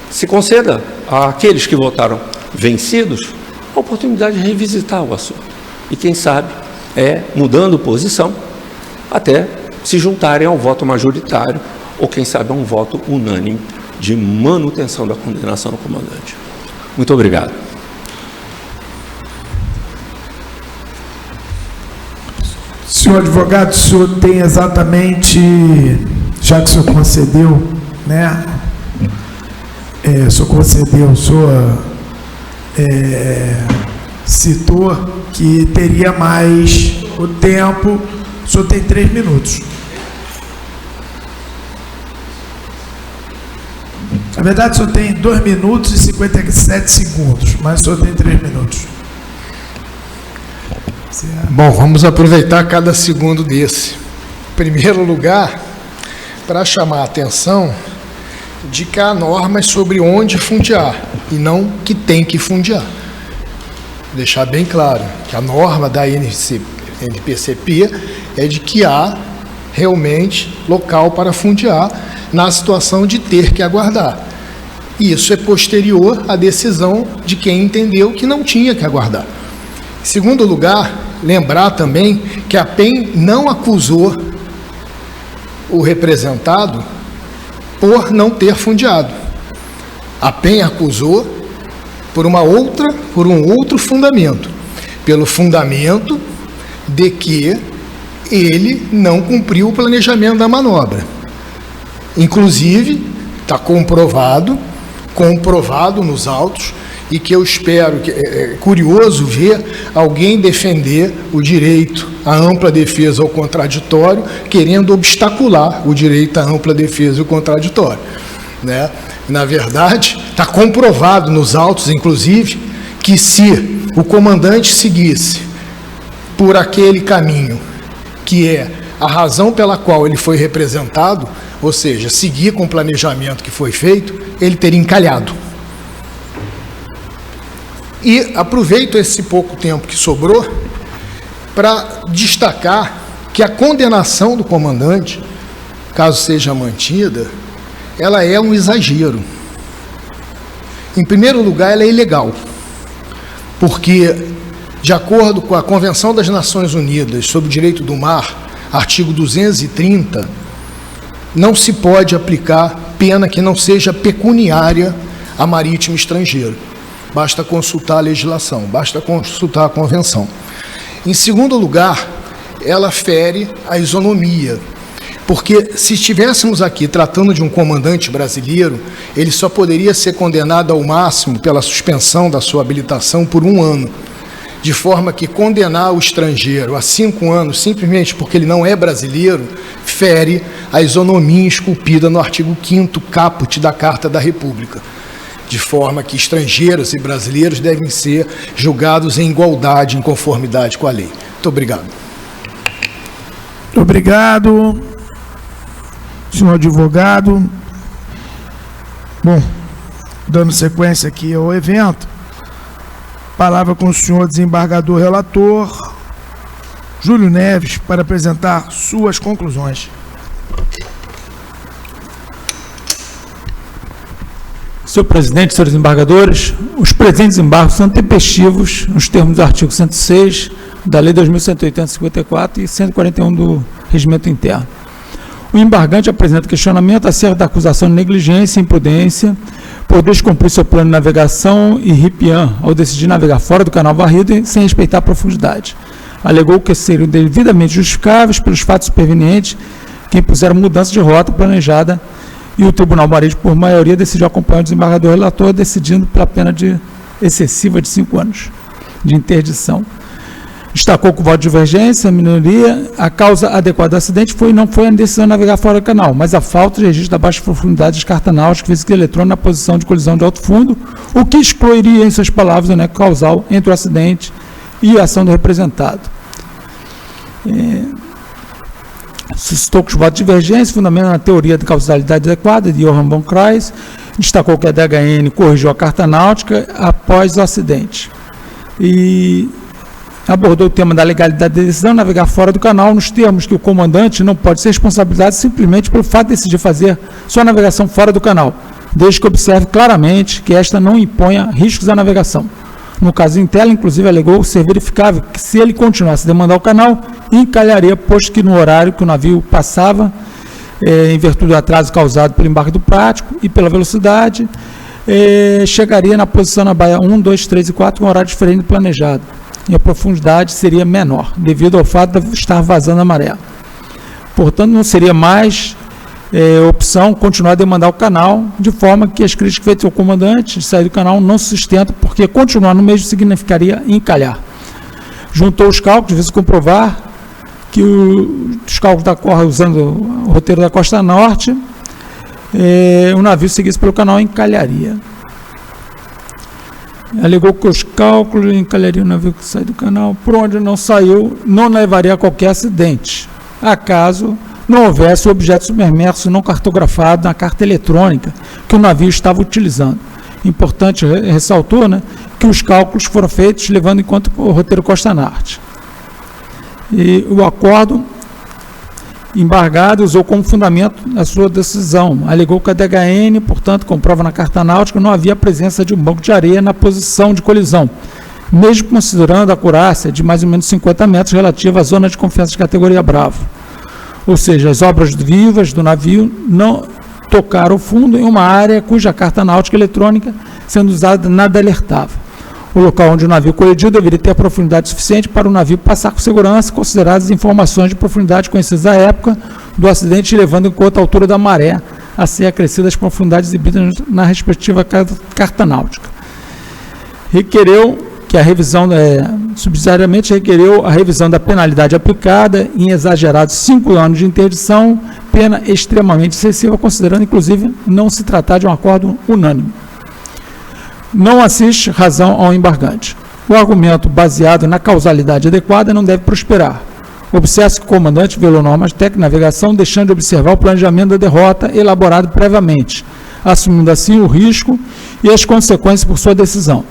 se conceda àqueles que votaram vencidos a oportunidade de revisitar o assunto. E quem sabe, mudando posição, até se juntarem ao voto majoritário, ou quem sabe a um voto unânime de manutenção da condenação do comandante. Muito obrigado.
Senhor advogado, o senhor tem exatamente, já que o senhor concedeu, né? O senhor concedeu, o senhor citou que teria mais o tempo. O senhor tem 3 minutos. Na verdade, o senhor tem 2 minutos e 57 segundos, mas o senhor tem 3 minutos.
Bom, vamos aproveitar cada segundo desse. Em primeiro lugar, para chamar a atenção de que há normas sobre onde fundear e não que tem que fundear. Deixar bem claro que a norma da NPCP é de que há realmente local para fundear na situação de ter que aguardar. E isso é posterior à decisão de quem entendeu que não tinha que aguardar. Em segundo lugar, lembrar também que a PEN não acusou o representado por não ter fundeado. A PEN acusou por um outro fundamento, pelo fundamento de que ele não cumpriu o planejamento da manobra. Inclusive, está comprovado comprovado nos autos, e que eu espero, que é curioso ver alguém defender o direito à ampla defesa ao contraditório, querendo obstacular o direito à ampla defesa ao contraditório, né? Na verdade, está comprovado nos autos, inclusive, que se o comandante seguisse por aquele caminho que é a razão pela qual ele foi representado, ou seja, seguir com o planejamento que foi feito, ele teria encalhado. E aproveito esse pouco tempo que sobrou para destacar que a condenação do comandante, caso seja mantida, ela é um exagero. Em primeiro lugar, ela é ilegal, porque, de acordo com a Convenção das Nações Unidas sobre o Direito do Mar, artigo 230, não se pode aplicar pena que não seja pecuniária a marítimo estrangeiro. Basta consultar a legislação, basta consultar a convenção. Em segundo lugar, ela fere a isonomia, porque se estivéssemos aqui tratando de um comandante brasileiro, ele só poderia ser condenado ao máximo pela suspensão da sua habilitação por 1 ano, de forma que condenar o estrangeiro a 5 anos, simplesmente porque ele não é brasileiro, fere a isonomia esculpida no artigo 5º caput da Carta da República, de forma que estrangeiros e brasileiros devem ser julgados em igualdade, em conformidade com a lei. Muito obrigado.
Muito obrigado, senhor advogado. Bom, dando sequência aqui ao evento, palavra com o senhor desembargador relator, Júlio Neves, para apresentar suas conclusões.
Senhor presidente, senhores embargadores, os presentes embargos são tempestivos nos termos do artigo 106 da Lei 2.180/54 e 141 do Regimento Interno. O embargante apresenta questionamento acerca da acusação de negligência e imprudência por descumprir seu plano de navegação e RIPIAN ao decidir navegar fora do canal varrido sem respeitar a profundidade. Alegou que seriam devidamente justificáveis pelos fatos supervenientes que impuseram mudança de rota planejada, e o Tribunal Marítimo, por maioria, decidiu acompanhar o desembargador relator, decidindo pela pena excessiva de 5 anos de interdição. Destacou que o voto de divergência, a minoria, a causa adequada do acidente não foi a decisão de navegar fora do canal, mas a falta de registro da baixa profundidade de descarta náutica física e eletrônica na posição de colisão de alto fundo, o que excluiria, em suas palavras, o nexo causal entre o acidente e a ação do representado. Suscitou que os votos de divergência fundamentam na teoria de causalidade adequada de Johann von Kreis, destacou que a DHN corrigiu a carta náutica após o acidente e abordou o tema da legalidade da decisão de navegar fora do canal nos termos que o comandante não pode ser responsabilizado simplesmente pelo fato de decidir fazer sua navegação fora do canal, desde que observe claramente que esta não imponha riscos à navegação. No caso Intela, inclusive, alegou ser verificável que, se ele continuasse a demandar o canal, encalharia, posto que no horário que o navio passava, em virtude do atraso causado pelo embarque do prático e pela velocidade, chegaria na posição na baia 1, 2, 3 e 4 com horário diferente do planejado, e a profundidade seria menor, devido ao fato de estar vazando a maré. Portanto, não seria mais opção continuar a demandar o canal, de forma que as críticas feitas ao comandante de sair do canal não se sustentam, porque continuar no mesmo significaria encalhar. Juntou os cálculos, visa comprovar que os cálculos da Corra, usando o roteiro da Costa Norte, o navio seguisse pelo canal encalharia. Alegou que os cálculos encalhariam o navio que sai do canal, por onde não saiu, não levaria a qualquer acidente, acaso não houvesse o objeto submerso não cartografado na carta eletrônica que o navio estava utilizando. Importante, ressaltou, que os cálculos foram feitos levando em conta o roteiro Costa Norte. E o acordo embargado usou como fundamento a sua decisão. Alegou que a DHN, portanto, comprova na carta náutica, não havia presença de um banco de areia na posição de colisão, mesmo considerando a acurácia de mais ou menos 50 metros relativa à zona de confiança de categoria Bravo. Ou seja, as obras vivas do navio não tocaram o fundo em uma área cuja carta náutica eletrônica, sendo usada, nada alertava. O local onde o navio colidiu deveria ter profundidade suficiente para o navio passar com segurança, consideradas as informações de profundidade conhecidas à época do acidente, levando em conta a altura da maré a ser acrescidas às profundidades exibidas na respectiva carta náutica. Requereu que a revisão, subsidiariamente requereu a revisão da penalidade aplicada em exagerados 5 anos de interdição, pena extremamente excessiva, considerando, inclusive, não se tratar de um acordo unânime. Não assiste razão ao embargante. O argumento baseado na causalidade adequada não deve prosperar. Observa-se que o comandante violou normas técnicas de navegação, deixando de observar o planejamento da derrota elaborado previamente, assumindo assim o risco e as consequências por sua decisão.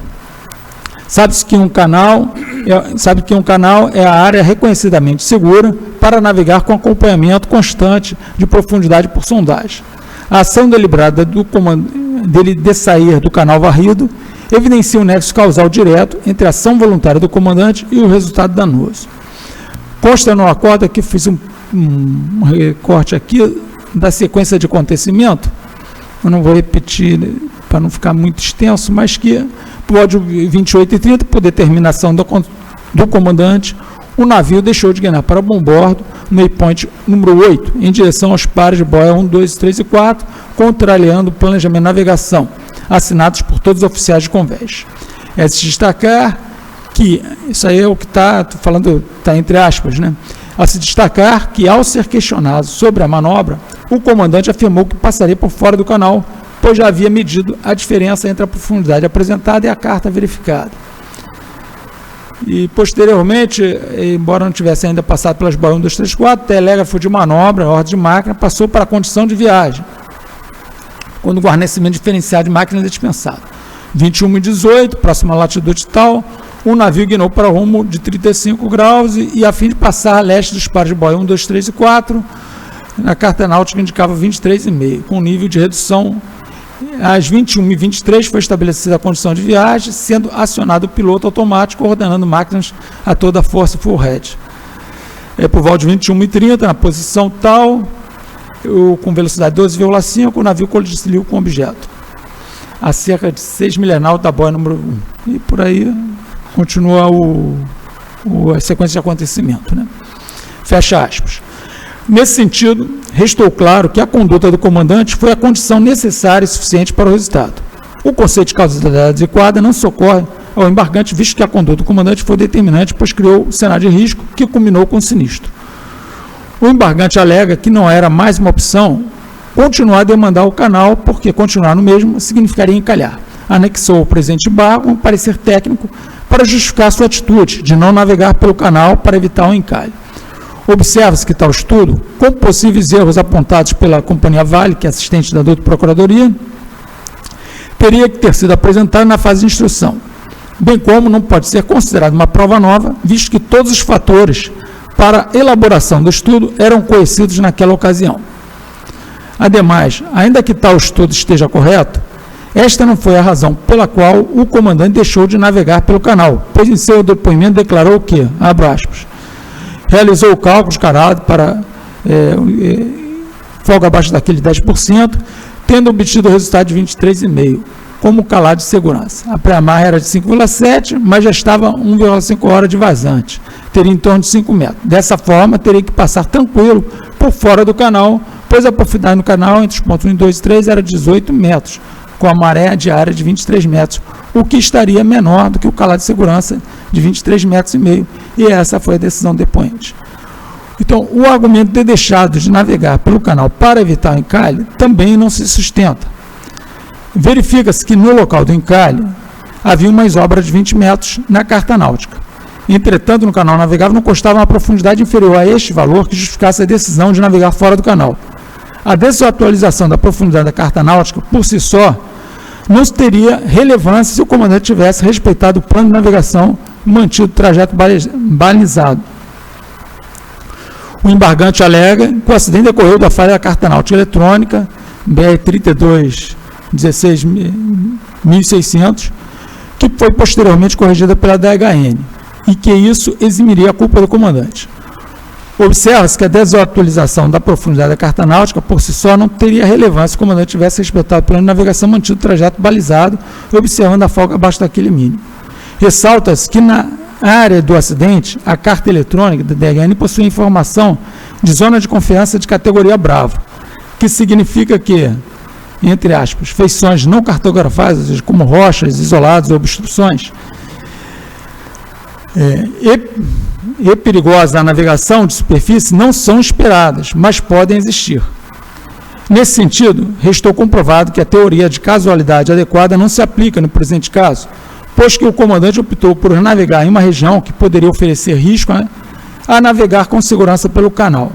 Sabe-se que um canal é a área reconhecidamente segura para navegar com acompanhamento constante de profundidade por sondagem. A ação deliberada dele de sair do canal varrido evidencia um nexo causal direto entre a ação voluntária do comandante e o resultado danoso. Consta no acordo, aqui fiz um recorte aqui da sequência de acontecimento, eu não vou repetir para não ficar muito extenso, mas que pode 28 e 30, por determinação do comandante, o navio deixou de guiar para bombordo no waypoint número 8, em direção aos pares de boia 1, 2, 3 e 4, contrariando o planejamento de navegação, assinados por todos os oficiais de convés. É de se destacar que, isso aí é o que está falando, está entre aspas, né? A se destacar que, ao ser questionado sobre a manobra, o comandante afirmou que passaria por fora do canal, pois já havia medido a diferença entre a profundidade apresentada e a carta verificada. E, posteriormente, embora não tivesse ainda passado pelas boias 1, 2, 3, 4, o telégrafo de manobra, ordem de máquina, passou para a condição de viagem, quando o guarnecimento diferenciado de máquina é dispensado. 21 e 18, próxima latitude tal, o navio guiou para o rumo de 35 graus e a fim de passar a leste dos pares de boia 1, 2, 3 e 4, na carta náutica indicava 23,5, com nível de redução. Às 21 e 23 foi estabelecida a condição de viagem, sendo acionado o piloto automático, ordenando máquinas a toda a força full head. Por volta de 21 e 30, na posição tal, com velocidade 12,5, o navio colidiu com o objeto, a cerca de 6 milhas náuticas da boia número 1. E por aí continua a sequência de acontecimento, né? Fecha aspas. Nesse sentido, restou claro que a conduta do comandante foi a condição necessária e suficiente para o resultado. O conceito de causalidade adequada não socorre ao embargante, visto que a conduta do comandante foi determinante, pois criou o cenário de risco que culminou com o sinistro. O embargante alega que não era mais uma opção continuar a demandar o canal, porque continuar no mesmo significaria encalhar. Anexou o presente embargo um parecer técnico para justificar sua atitude de não navegar pelo canal para evitar o encalhe. Observa-se que tal estudo, com possíveis erros apontados pela Companhia Vale, que é assistente da doutora Procuradoria, teria que ter sido apresentado na fase de instrução, bem como não pode ser considerado uma prova nova, visto que todos os fatores para a elaboração do estudo eram conhecidos naquela ocasião. Ademais, ainda que tal estudo esteja correto, esta não foi a razão pela qual o comandante deixou de navegar pelo canal, pois em seu depoimento declarou que, abro aspas, realizou o cálculo de caráter para folga abaixo daquele 10%, tendo obtido o resultado de 23,5%, como calado de segurança. A pré-amarra era de 5,7, mas já estava 1,5 horas de vazante, teria em torno de 5 metros. Dessa forma, teria que passar tranquilo por fora do canal, pois a profundidade no canal entre os pontos 1, 2 e 3 era 18 metros, com a maré diária de 23 metros, o que estaria menor do que o calado de segurança de 23,5 metros, e essa foi a decisão do depoente. Então, o argumento de ter deixado de navegar pelo canal para evitar o encalhe também não se sustenta. Verifica-se que no local do encalhe havia uma obra de 20 metros na carta náutica. Entretanto, no canal navegável não constava uma profundidade inferior a este valor que justificasse a decisão de navegar fora do canal. A desatualização da profundidade da carta náutica, por si só, não teria relevância se o comandante tivesse respeitado o plano de navegação, mantido o trajeto balizado. O embargante alega que o acidente decorreu da falha da carta náutica eletrônica BR-32 16.600, que foi posteriormente corrigida pela DHN, e que isso eximiria a culpa do comandante. Observa-se que a desatualização da profundidade da carta náutica, por si só, não teria relevância se o comandante tivesse respeitado o plano de navegação, mantido o trajeto balizado, observando a folga abaixo daquele mínimo. Ressalta-se que na área do acidente, a carta eletrônica da DHN possui informação de zona de confiança de categoria Bravo. que significa que, entre aspas, feições não cartografadas, como rochas, isolados ou obstruções, e perigosas na navegação de superfície não são esperadas, mas podem existir. Nesse sentido, restou comprovado que a teoria de casualidade adequada não se aplica no presente caso, pois que o comandante optou por navegar em uma região que poderia oferecer risco a navegar com segurança pelo canal.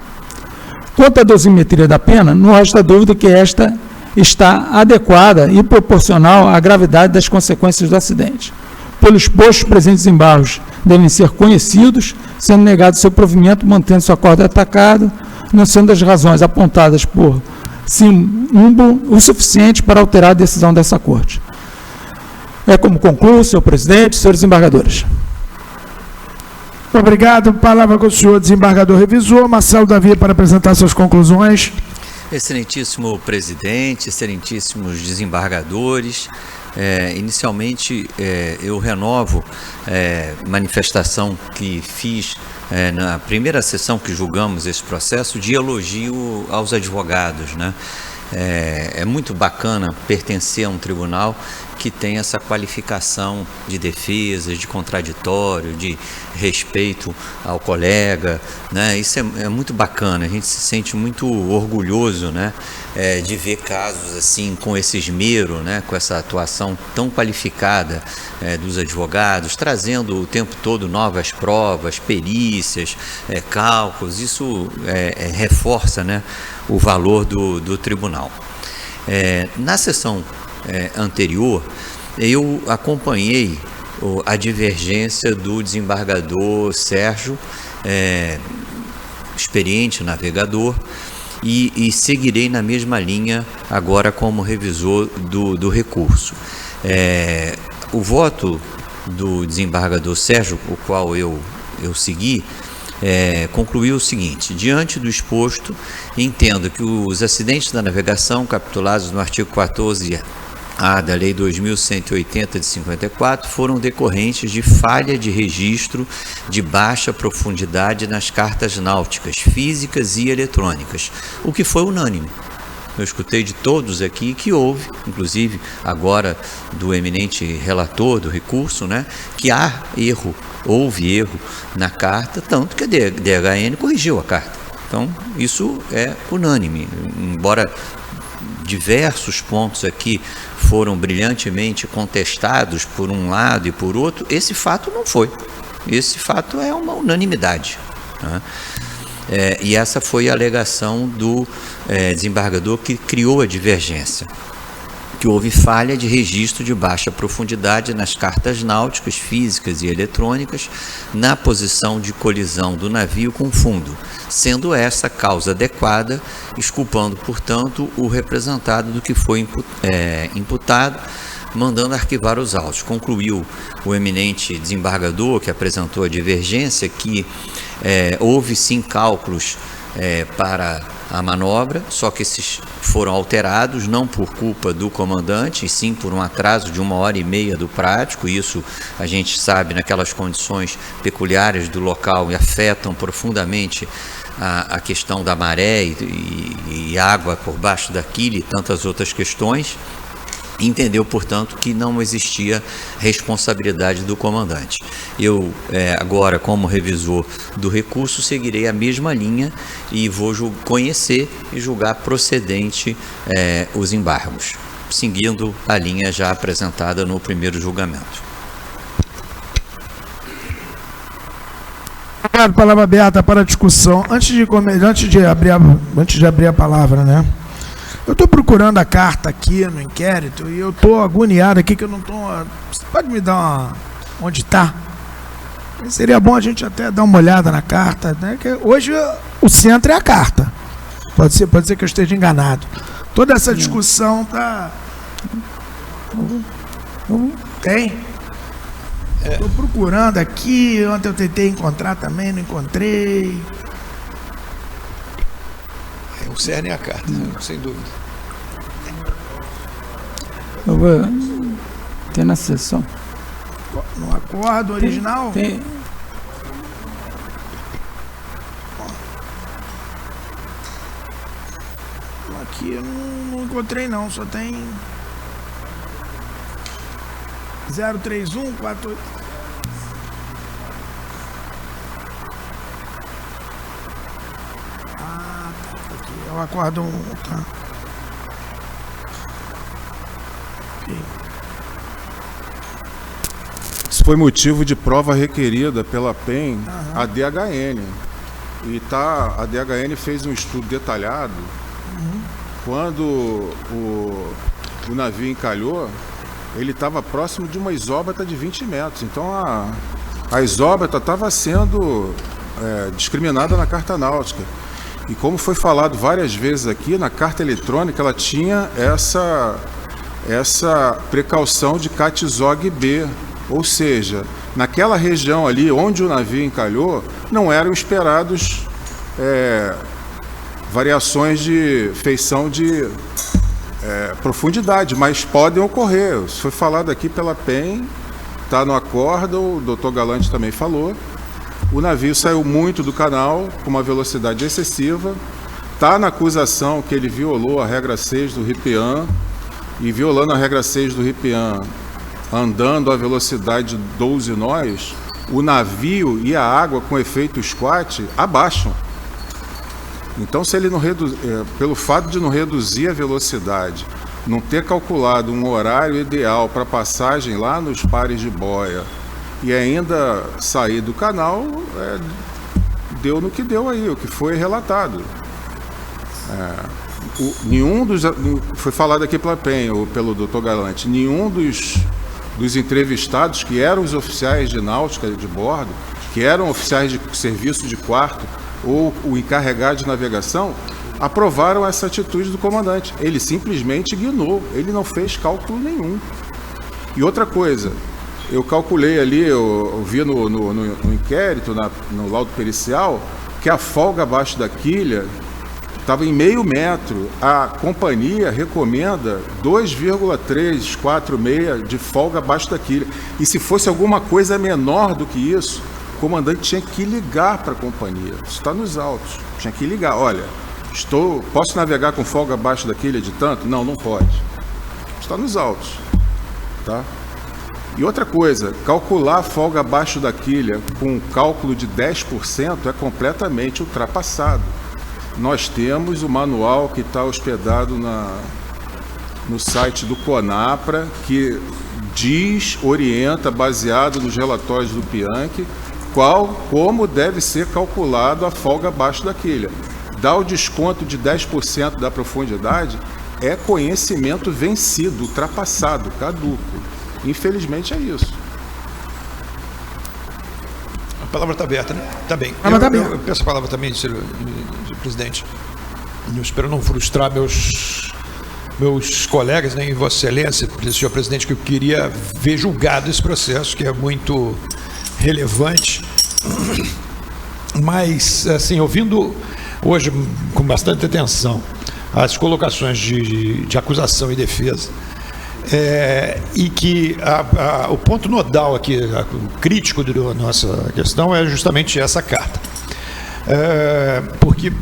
Quanto à dosimetria da pena, não resta dúvida que esta está adequada e proporcional à gravidade das consequências do acidente. Pelos postos presentes em barros devem ser conhecidos, sendo negado seu provimento, mantendo sua corda atacada, não sendo as razões apontadas por Simumbo o suficiente para alterar a decisão dessa Corte. É como concluo, senhor presidente, senhores desembargadores.
Obrigado. Palavra com o senhor desembargador revisor, Marcelo Davi, para apresentar suas conclusões.
Excelentíssimo presidente, excelentíssimos desembargadores, inicialmente eu renovo manifestação que fiz na primeira sessão que julgamos esse processo de elogio aos advogados, né? É muito bacana pertencer a um tribunal que tem essa qualificação de defesa, de contraditório, de respeito ao colega, né? Isso é muito bacana, a gente se sente muito orgulhoso, né? De ver casos assim com esse esmero, né? Com essa atuação tão qualificada dos advogados, trazendo o tempo todo novas provas, perícias, cálculos. Isso reforça, né, o valor do tribunal. Na sessão anterior, eu acompanhei a divergência do desembargador Sérgio, experiente navegador, e seguirei na mesma linha agora como revisor do recurso. O voto do desembargador Sérgio, o qual eu segui, concluiu o seguinte: diante do exposto, entendo que os acidentes da navegação capitulados no artigo 14A da Lei 2180 de 54 foram decorrentes de falha de registro de baixa profundidade nas cartas náuticas, físicas e eletrônicas, o que foi unânime. Eu escutei de todos aqui que houve, inclusive agora do eminente relator do recurso, né, que houve erro na carta, tanto que a DHN corrigiu a carta. Então, isso é unânime, embora diversos pontos aqui foram brilhantemente contestados por um lado e por outro, esse fato não foi. Esse fato é uma unanimidade, né? E essa foi a alegação do desembargador que criou a divergência, que houve falha de registro de baixa profundidade nas cartas náuticas, físicas e eletrônicas, na posição de colisão do navio com fundo, sendo essa causa adequada, exculpando, portanto, o representado do que foi imputado, mandando arquivar os autos. Concluiu o eminente desembargador que apresentou a divergência que houve sim cálculos para a manobra, só que esses foram alterados não por culpa do comandante, e sim por um atraso de 1h30 do prático. Isso a gente sabe naquelas condições peculiares do local e afetam profundamente a questão da maré e água por baixo da quilha e tantas outras questões. Entendeu, portanto, que não existia responsabilidade do comandante. Eu, agora, como revisor do recurso, seguirei a mesma linha e vou conhecer e julgar procedente os embargos, seguindo a linha já apresentada no primeiro julgamento.
Obrigado. Palavra aberta para discussão. Antes de abrir a palavra, né? Eu estou procurando a carta aqui no inquérito e eu estou agoniado aqui que eu não estou... Você pode me dar onde está? Seria bom a gente até dar uma olhada na carta, né? Que hoje o centro é a carta. Pode ser que eu esteja enganado. Toda essa discussão está... Tem? Estou procurando aqui, ontem eu tentei encontrar também, não encontrei...
O cerne é a carta, sem dúvida.
Eu vou... Tem na sessão.
No acordo original?
Tem.
Aqui eu não encontrei não, só tem 03148. Ah, tá aqui. É o acordo 1, tá. Ok.
Isso foi motivo de prova requerida pela PEN, a DHN. E a DHN fez um estudo detalhado. Quando o navio encalhou, ele estava próximo de uma isóbata de 20 metros. Então a isóbata estava sendo discriminada na carta náutica. E como foi falado várias vezes aqui, na carta eletrônica ela tinha essa precaução de CATZOG B. Ou seja, naquela região ali onde o navio encalhou, não eram esperados variações de feição de profundidade, mas podem ocorrer. Isso foi falado aqui pela PEN, está no acordo, o doutor Galante também falou. O navio saiu muito do canal, com uma velocidade excessiva, está na acusação que ele violou a regra 6 do RIPIAN, e violando a regra 6 do RIPIAN, andando a velocidade de 12 nós, o navio e a água com efeito squat abaixam. Então, se ele não pelo fato de não reduzir a velocidade, não ter calculado um horário ideal para passagem lá nos pares de boia e ainda sair do canal, deu no que deu aí, o que foi relatado. Foi falado aqui pela PEN, ou pelo doutor Galante, nenhum dos entrevistados que eram os oficiais de náutica de bordo, que eram oficiais de serviço de quarto ou o encarregado de navegação, aprovaram essa atitude do comandante. Ele simplesmente ignorou, ele não fez cálculo nenhum. E outra coisa, eu calculei ali, eu vi no inquérito, no laudo pericial, que a folga abaixo da quilha estava em meio metro. A companhia recomenda 2,346 de folga abaixo da quilha. E se fosse alguma coisa menor do que isso, o comandante tinha que ligar para a companhia. Isso está nos autos. Tinha que ligar. Olha, posso navegar com folga abaixo da quilha de tanto? Não, não pode. Está nos autos. Tá? E outra coisa, calcular a folga abaixo da quilha com um cálculo de 10% é completamente ultrapassado. Nós temos o manual que está hospedado no site do CONAPRA, que orienta, baseado nos relatórios do PIANC, como deve ser calculado a folga abaixo da quilha. Dar o desconto de 10% da profundidade é conhecimento vencido, ultrapassado, caduco. Infelizmente é isso.
A palavra está aberta, né? Está bem. Eu peço a palavra também, senhor presidente. Eu espero não frustrar meus colegas, nem Vossa Excelência, senhor presidente, que eu queria ver julgado esse processo, que é muito relevante. Mas, assim, ouvindo hoje com bastante atenção as colocações de acusação e defesa, e que o ponto nodal aqui, o crítico da nossa questão é justamente essa carta. Porque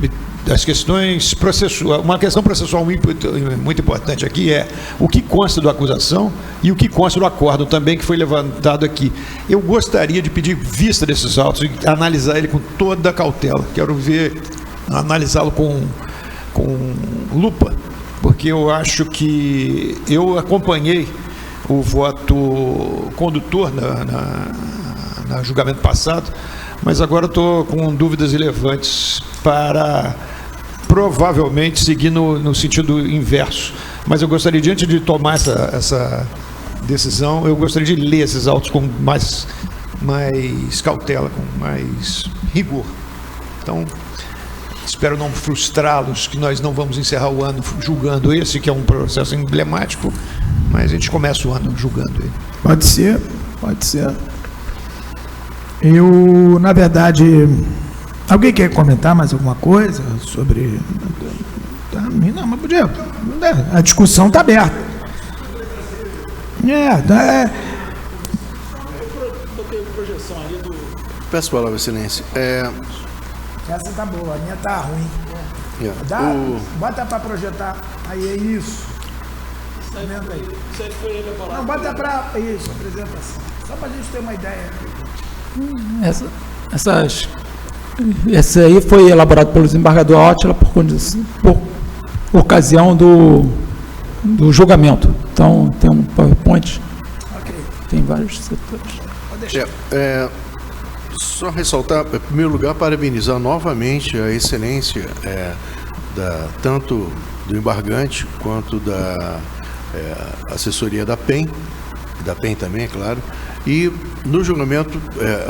as questões processuais, uma questão processual muito importante aqui é o que consta da acusação e o que consta do acordo também, que foi levantado aqui. Eu gostaria de pedir vista desses autos e analisar ele com toda a cautela. Quero analisá-lo com lupa, porque eu acho que eu acompanhei o voto condutor no julgamento passado, mas agora estou com dúvidas relevantes para provavelmente seguir no sentido inverso. Mas eu gostaria, diante de tomar essa decisão, eu gostaria de ler esses autos com mais cautela, com mais rigor. Então, espero não frustrá-los, que nós não vamos encerrar o ano julgando esse, que é um processo emblemático, mas a gente começa o ano julgando ele.
Pode ser, pode ser. Eu, na verdade, alguém quer comentar mais alguma coisa sobre... Não, mas podia. A discussão está aberta.
Peço a palavra, excelência.
Essa tá boa, a minha tá ruim. Bota para projetar. Aí é isso. Tá vendo aí? Não, bota para isso, apresentação. Só para a gente ter uma ideia.
Essa aí foi elaborado pelo desembargador Átila por ocasião do julgamento. Então, tem um PowerPoint.
Ok.
Tem vários setores.
Pode deixar.
Só ressaltar, em primeiro lugar, parabenizar novamente a excelência tanto do embargante quanto da assessoria da PEN também, é claro, e no julgamento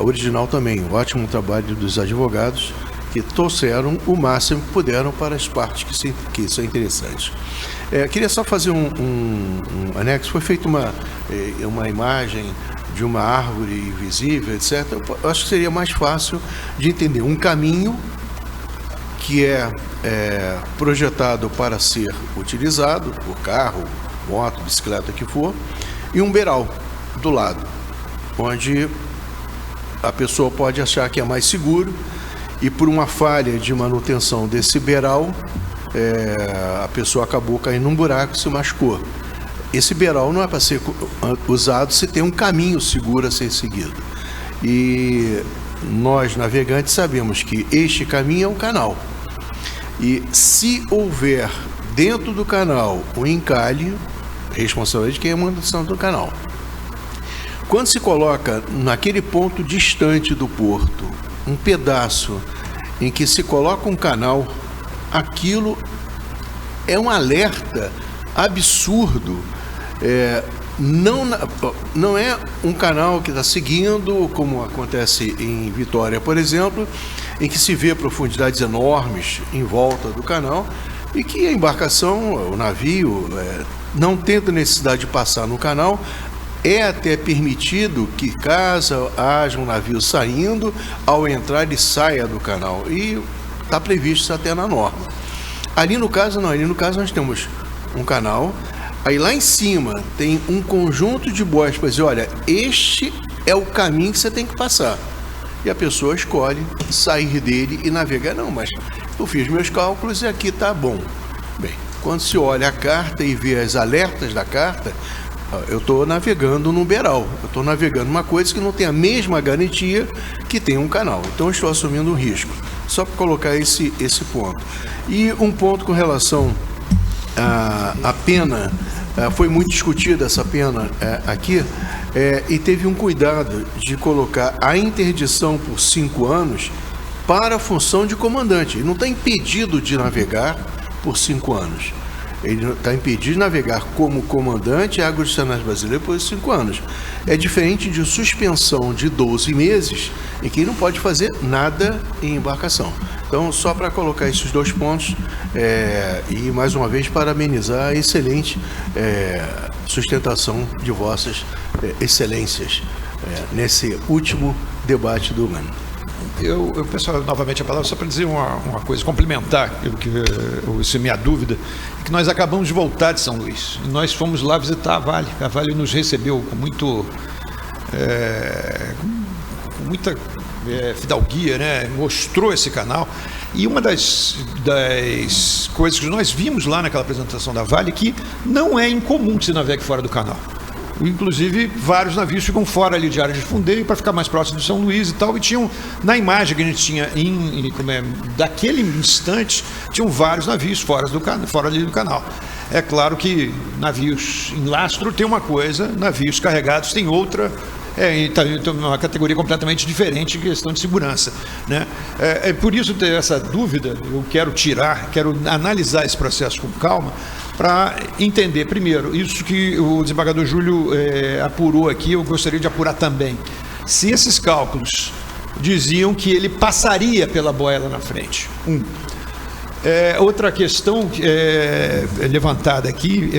original também, um ótimo trabalho dos advogados que trouxeram o máximo que puderam para as partes que são interessantes. Queria só fazer um anexo. Foi feita uma imagem de uma árvore visível, etc. Eu acho que seria mais fácil de entender um caminho que é projetado para ser utilizado por carro, moto, bicicleta, que for, e um beiral do lado, onde a pessoa pode achar que é mais seguro e por uma falha de manutenção desse beiral, a pessoa acabou caindo num buraco e se machucou. Esse beiral não é para ser usado se tem um caminho seguro a ser seguido. E nós, navegantes, sabemos que este caminho é um canal. E se houver dentro do canal um encalhe, responsabilidade de quem é a manutenção do canal. Quando se coloca naquele ponto distante do porto, um pedaço em que se coloca um canal, aquilo é um alerta absurdo. Não é um canal que está seguindo, como acontece em Vitória, por exemplo, em que se vê profundidades enormes em volta do canal e que a embarcação, o navio, não tendo necessidade de passar no canal. É até permitido que, caso haja um navio saindo, ao entrar ele saia do canal. E está previsto isso até na norma. Ali no caso não, ali no caso nós temos um canal, aí lá em cima tem um conjunto de boias para dizer, olha, este é o caminho que você tem que passar. E a pessoa escolhe sair dele e navegar. Não, mas eu fiz meus cálculos e aqui está bom. Bem, quando se olha a carta e vê as alertas da carta, eu estou navegando num beiral, eu estou navegando uma coisa que não tem a mesma garantia que tem um canal. Então eu estou assumindo um risco. Só para colocar esse ponto. E um ponto com relação à pena, foi muito discutida essa pena aqui, e teve um cuidado de colocar a interdição por 5 anos para a função de comandante. Ele não está impedido de navegar por 5 anos. Ele está impedido de navegar como comandante agroindustrial brasileiro por 5 anos. É diferente de suspensão de 12 meses, em que não pode fazer nada em embarcação. Então, só para colocar esses 2 pontos, e mais uma vez parabenizar a excelente sustentação de vossas excelências nesse último debate do ano.
Eu peço novamente a palavra só para dizer uma coisa, complementar essa minha dúvida, que nós acabamos de voltar de São Luís. E nós fomos lá visitar a Vale. A Vale nos recebeu com muita fidalguia, né? Mostrou esse canal. E uma das coisas que nós vimos lá naquela apresentação da Vale, que não é incomum que se navegue fora do canal. Inclusive, vários navios ficam fora ali de área de fundeio para ficar mais próximo de São Luís e tal. E tinham, na imagem que a gente tinha daquele instante, tinham vários navios fora ali do canal. É claro que navios em lastro tem uma coisa, navios carregados tem outra. Uma categoria completamente diferente em questão de segurança, né? Por isso ter essa dúvida, eu quero analisar esse processo com calma, para entender, primeiro, isso que o desembargador Júlio apurou aqui, eu gostaria de apurar também. Se esses cálculos diziam que ele passaria pela boia lá na frente. Outra questão levantada aqui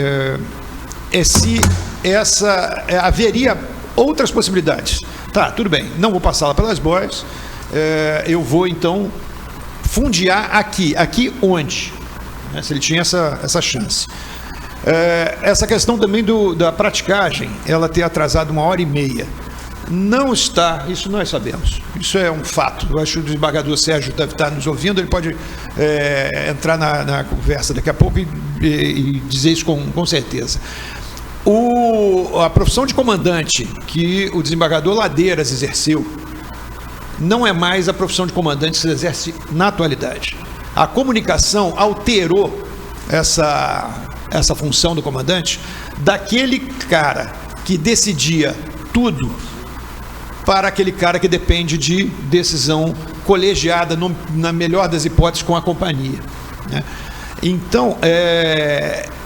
é se haveria outras possibilidades. Tá, tudo bem, não vou passar lá pelas boias, eu vou então fundear aqui. Aqui onde? Se ele tinha essa chance. Essa questão também da praticagem, ela ter atrasado 1h30. não está, isso nós sabemos, isso é um fato. Eu acho que o desembargador Sérgio deve estar nos ouvindo, ele pode entrar na conversa daqui a pouco e dizer isso com certeza. A profissão de comandante que o desembargador Ladeiras exerceu não é mais a profissão de comandante que se exerce na atualidade. A comunicação alterou essa função do comandante daquele cara que decidia tudo para aquele cara que depende de decisão colegiada, na melhor das hipóteses, com a companhia, né? Então,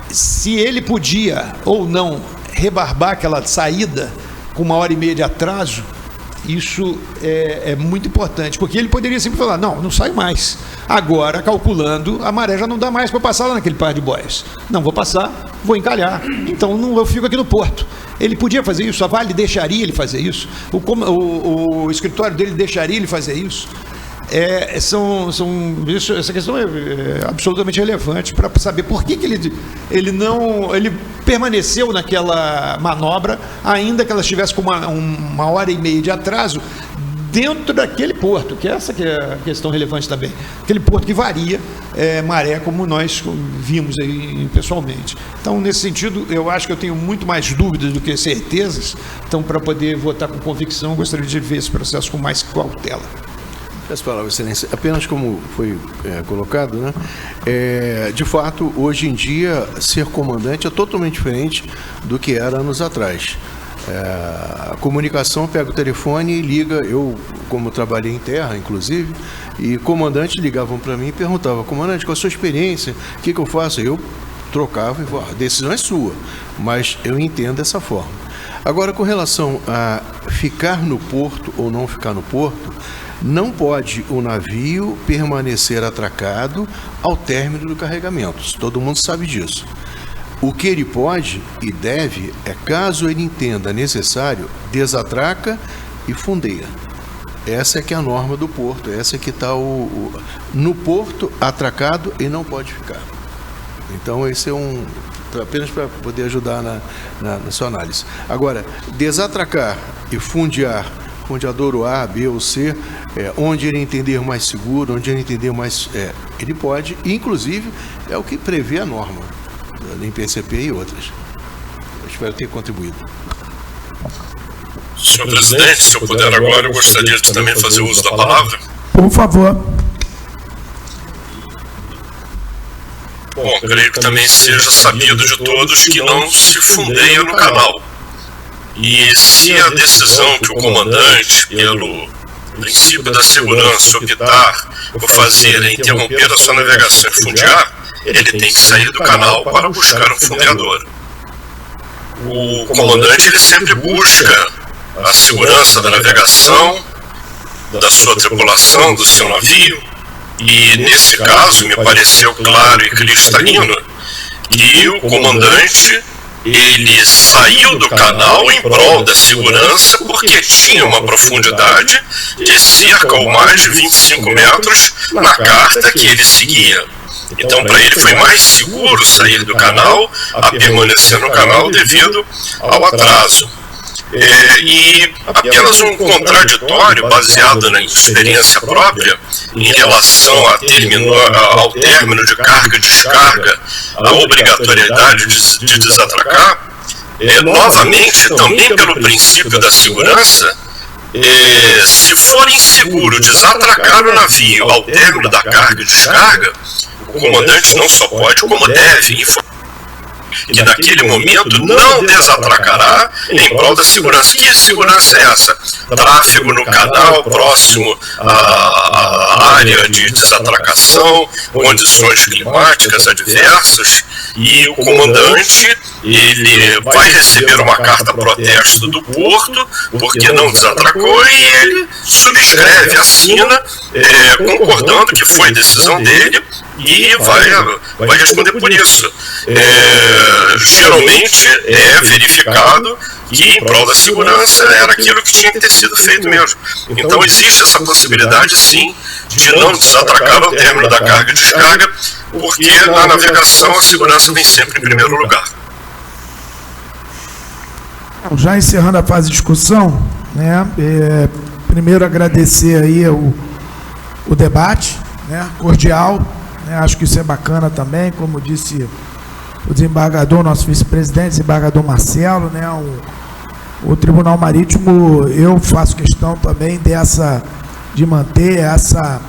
se ele podia ou não rebarbar aquela saída com 1h30 de atraso, isso é muito importante, porque ele poderia sempre falar, não saio mais. Agora, calculando, a maré já não dá mais para passar lá naquele par de boias. Não vou passar, vou encalhar, então eu fico aqui no porto. Ele podia fazer isso, a Vale deixaria ele fazer isso, o escritório dele deixaria ele fazer isso. Essa questão é absolutamente relevante para saber por que ele permaneceu naquela manobra, ainda que ela estivesse com 1h30 de atraso, dentro daquele porto, que essa que é a questão relevante também. Aquele porto que varia maré, como nós vimos aí pessoalmente. Então, nesse sentido, eu acho que eu tenho muito mais dúvidas do que certezas. Então, para poder votar com convicção, eu gostaria de ver esse processo com mais cautela.
Peço palavra, excelência. Apenas como foi colocado, né? De fato, hoje em dia, ser comandante é totalmente diferente do que era anos atrás. A comunicação, pega o telefone e liga. Eu, como trabalhei em terra, inclusive, e comandantes ligavam para mim e perguntavam, comandante, qual a sua experiência? O que eu faço? Eu trocava e falava, a decisão é sua, mas eu entendo dessa forma. Agora, com relação a ficar no porto ou não ficar no porto, não pode o navio permanecer atracado ao término do carregamento. Todo mundo sabe disso. O que ele pode e deve é, caso ele entenda necessário, desatraca e fundeia. Essa é que é a norma do porto, essa é que está no porto atracado e não pode ficar. Então esse é apenas para poder ajudar na sua análise. Agora, desatracar e fundear, fundeadouro A, B ou C, onde ele entender mais seguro, onde ele entender mais, ele pode, inclusive é o que prevê a norma da INPCP e outras. Eu espero ter contribuído.
Senhor presidente, se eu puder agora, eu gostaria de também fazer uso da palavra.
Por favor.
Bom, creio que também seja sabido de todos que não se fundeia no canal. E se a decisão que o comandante, pelo princípio da segurança, optar por fazer é interromper a sua navegação e fundear, ele tem que sair do canal para buscar um fundeador. O comandante ele sempre busca a segurança da navegação, da sua tripulação, do seu navio, e nesse caso me pareceu claro e cristalino que o comandante ele saiu do canal em prol da segurança porque tinha uma profundidade de cerca ou mais de 25 metros na carta que ele seguia. Então, para ele foi mais seguro sair do canal a permanecer no canal devido ao atraso. E apenas um contraditório baseado na experiência própria em relação ao término de carga e descarga, a obrigatoriedade de desatracar, novamente, também pelo princípio da segurança, se for inseguro desatracar o navio ao término da carga e descarga, o comandante não só pode, como deve informar que naquele momento não desatracará em prol da segurança. Que segurança é essa? Tráfego no canal próximo à área de desatracação, condições climáticas adversas, e o comandante ele vai receber uma carta protesto do porto porque não desatracou e ele subscreve, assina, concordando que foi decisão dele e vai responder por isso. Geralmente é verificado que em prol da segurança era aquilo que tinha que ter sido feito mesmo. Então existe essa possibilidade sim de não desatracar ao término da carga e descarga, porque na navegação a segurança vem sempre em primeiro lugar.
Já encerrando a fase de discussão, né? Primeiro agradecer aí o debate, né? Cordial, né? Acho que isso é bacana também, como disse o desembargador, nosso vice-presidente, desembargador Marcelo, né? O Tribunal Marítimo, eu faço questão também de manter essa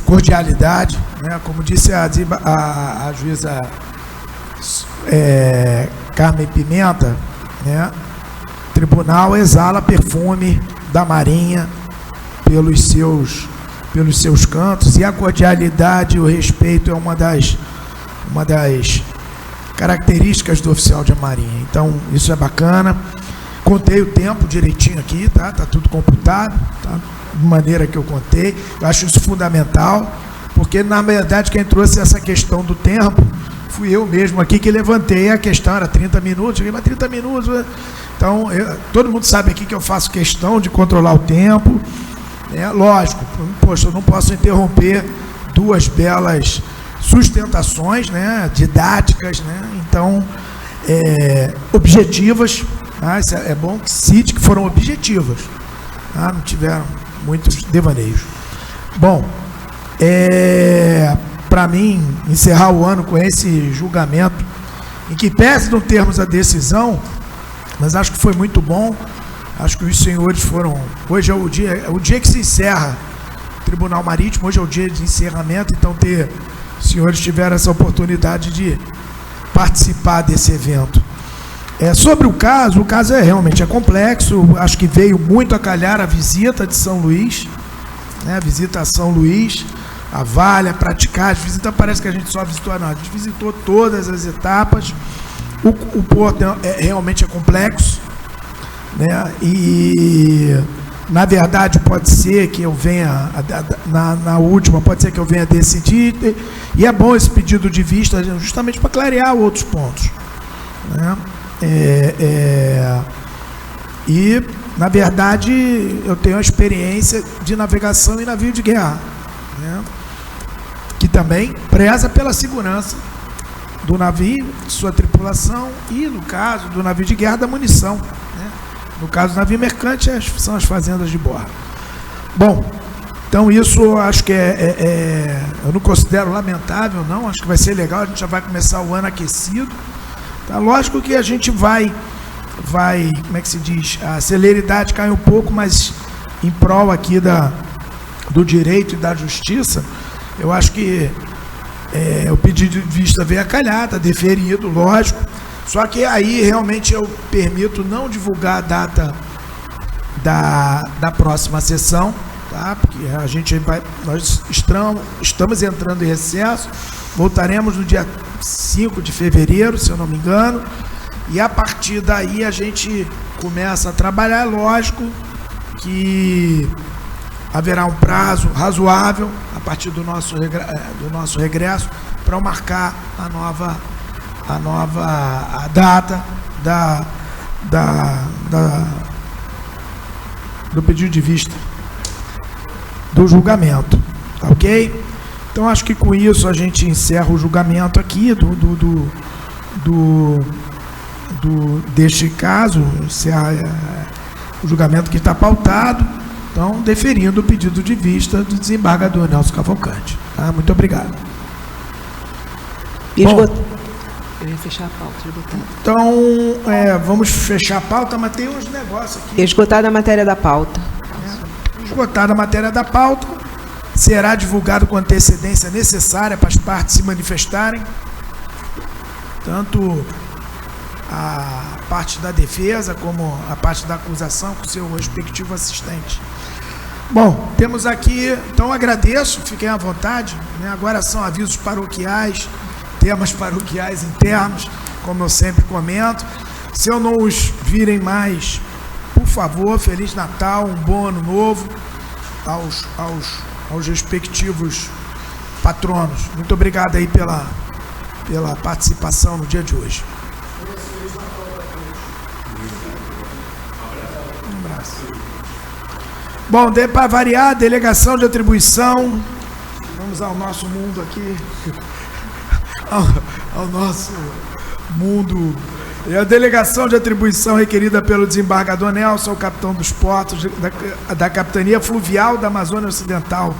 cordialidade, né? Como disse a juíza Carmen Pimenta, né? O tribunal exala perfume da Marinha pelos seus cantos, e a cordialidade e o respeito é uma das características do oficial de Marinha. Então, isso é bacana. Contei o tempo direitinho aqui, tá? Tá tudo computado, tá? De maneira que eu contei. Eu acho isso fundamental, porque, na verdade, quem trouxe essa questão do tempo fui eu mesmo aqui que levantei a questão, era 30 minutos, mas 30 minutos... Então, todo mundo sabe aqui que eu faço questão de controlar o tempo, né? Lógico, poxa, eu não posso interromper duas belas sustentações, né? Didáticas, né? Então, objetivas, tá? Isso é bom que cite que foram objetivas, tá? Não tiveram muitos devaneios. Bom, para mim, encerrar o ano com esse julgamento, em que pese não termos a decisão, mas acho que foi muito bom. Acho que os senhores foram... Hoje é o dia que se encerra o Tribunal Marítimo, hoje é o dia de encerramento, então os senhores tiveram essa oportunidade de participar desse evento. Sobre o caso realmente complexo, acho que veio muito a calhar a visita de São Luís, né? A visita a São Luís, a Vale, a Praticar, a visita parece que a gente só visitou, não, a gente visitou todas as etapas. O porto realmente é complexo, né? E, na verdade, pode ser que eu venha, na última, pode ser que eu venha decidir, e é bom esse pedido de vista justamente para clarear outros pontos, né? E, na verdade, eu tenho a experiência de navegação em navio de guerra, né? Que também preza pela segurança do navio, de sua tripulação e, no caso do navio de guerra, da munição, né? No caso do navio mercante, são as fazendas de bordo. Bom, então isso eu acho que eu não considero lamentável, não, acho que vai ser legal, a gente já vai começar o ano aquecido, tá? Lógico que a gente vai, como é que se diz, a celeridade cai um pouco, mas em prol aqui do direito e da justiça, eu acho que o pedido de vista veio a calhar, está deferido, lógico, só que aí realmente eu permito não divulgar a data da próxima sessão, tá? Porque nós estamos entrando em recesso, voltaremos no dia 5 de fevereiro, se eu não me engano, e a partir daí a gente começa a trabalhar. Lógico que haverá um prazo razoável a partir do nosso regresso para marcar a data do pedido de vista do julgamento, tá ok? Então acho que com isso a gente encerra o julgamento aqui deste caso, encerra o julgamento que está pautado. Então, deferindo o pedido de vista do desembargador Nelson Cavalcante. Tá? Muito obrigado.
Eu ia fechar a pauta, esgotado.
Então, vamos fechar a pauta, mas tem uns negócios aqui.
Esgotada a matéria da pauta.
Esgotada a matéria da pauta, será divulgado com antecedência necessária para as partes se manifestarem, tanto a parte da defesa como a parte da acusação com seu respectivo assistente. Bom, temos aqui, então agradeço, fiquem à vontade, né? Agora são avisos paroquiais, temas paroquiais internos, como eu sempre comento. Se eu não os virem mais, por favor, Feliz Natal, um bom ano novo aos respectivos patronos. Muito obrigado aí pela participação no dia de hoje. Um abraço. Bom, para variar, delegação de atribuição. Vamos ao nosso mundo aqui. Ao nosso mundo E a delegação de atribuição requerida pelo desembargador Nelson, capitão dos portos da Capitania Fluvial da Amazônia Ocidental,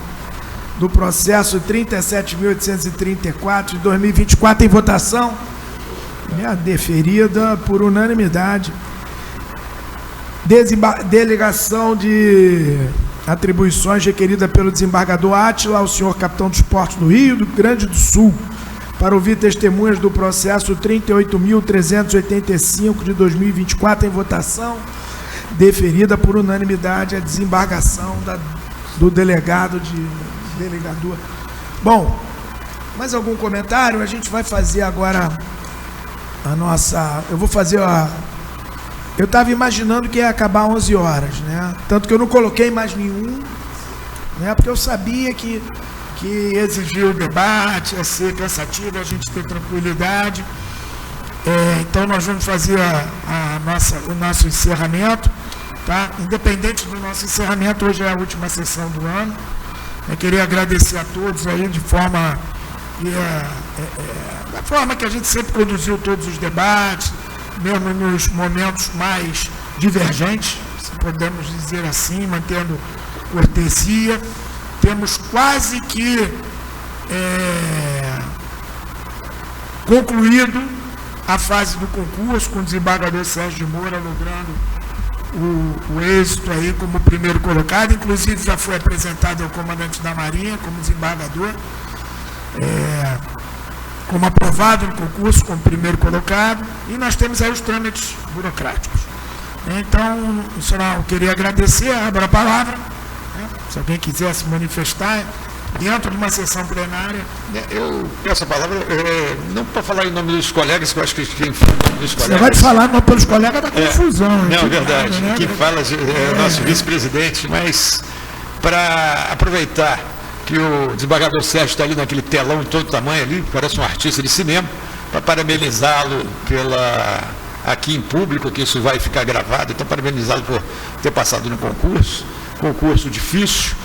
do processo 37.834 de 2024 em votação, deferida por unanimidade. Delegação de atribuições requerida pelo desembargador Átila ao senhor capitão dos portos do Rio Grande do Sul, para ouvir testemunhas do processo 38.385 de 2024 em votação, deferida por unanimidade a desembargação do delegador. Bom, mais algum comentário? A gente vai fazer agora a nossa... Eu vou fazer a... Eu estava imaginando que ia acabar 11 horas, né? Tanto que eu não coloquei mais nenhum, né? Porque eu sabia que exigir o debate, ia ser cansativo, a gente ter tranquilidade. Então nós vamos fazer o nosso encerramento, tá? Independente do nosso encerramento, hoje é a última sessão do ano. Eu queria agradecer a todos aí de forma da forma que a gente sempre conduziu todos os debates, mesmo nos momentos mais divergentes, se podemos dizer assim, mantendo cortesia. Temos quase que concluído a fase do concurso, com o desembargador Sérgio de Moura logrando o êxito aí como primeiro colocado, inclusive já foi apresentado ao comandante da Marinha como desembargador, como aprovado no concurso como primeiro colocado, e nós temos aí os trâmites burocráticos. Então, senhor, eu queria agradecer, abro a palavra, se alguém quiser se manifestar dentro de uma sessão plenária.
Eu peço a palavra, não para falar em nome dos colegas, que eu acho que quem fala em nome dos colegas...
Você vai falar não pelos colegas da confusão.
Não, é verdade. Quem fala é o nosso vice-presidente, mas para aproveitar que o desembargador Sérgio está ali naquele telão de todo tamanho ali, parece um artista de cinema, para parabenizá-lo aqui em público, que isso vai ficar gravado, então parabenizá-lo por ter passado no concurso difícil,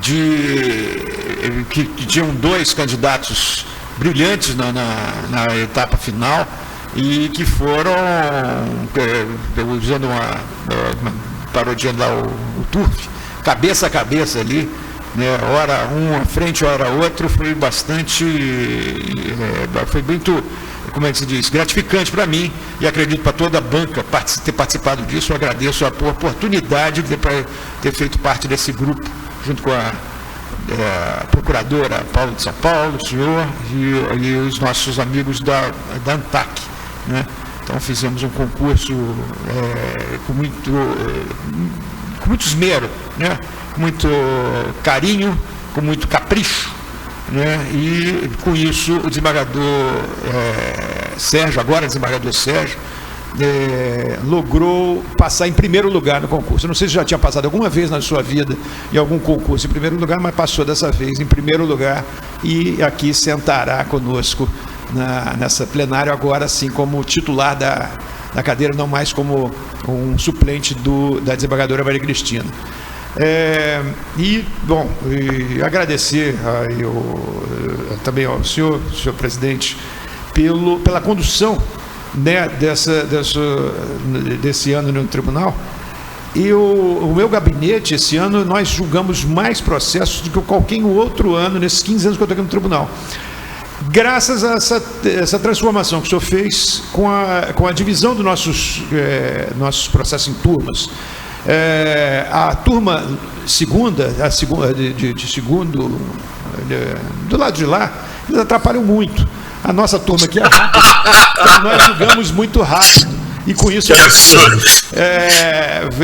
que tinham 2 candidatos brilhantes na etapa final e que foram, usando parodiando lá o Turf, cabeça a cabeça ali, né, hora um à frente, hora outro, foi bastante, foi muito, como é que se diz, gratificante para mim, e acredito para toda a banca ter participado disso. Eu agradeço a oportunidade de ter feito parte desse grupo, junto com a procuradora Paula de São Paulo, o senhor e os nossos amigos da ANTAC, né? Então fizemos um concurso com muito esmero, né? Com muito carinho, com muito capricho, né? E com isso o desembargador Sérgio, agora desembargador Sérgio, logrou passar em primeiro lugar no concurso. Eu não sei se já tinha passado alguma vez na sua vida em algum concurso em primeiro lugar, mas passou dessa vez em primeiro lugar e aqui sentará conosco nessa plenária agora, assim como titular da cadeira, não mais como um suplente da desembargadora Maria Cristina. Agradecer também ao senhor presidente pela condução, né, desse ano no tribunal. E o meu gabinete, esse ano, nós julgamos mais processos do que qualquer outro ano nesses 15 anos que eu estou aqui no tribunal. Graças a essa transformação que o senhor fez com a divisão dos nossos processos em turmas. A turma segunda, de segundo, do lado de lá, eles atrapalham muito. A nossa turma aqui é rápida, então nós julgamos muito rápido. E com isso eu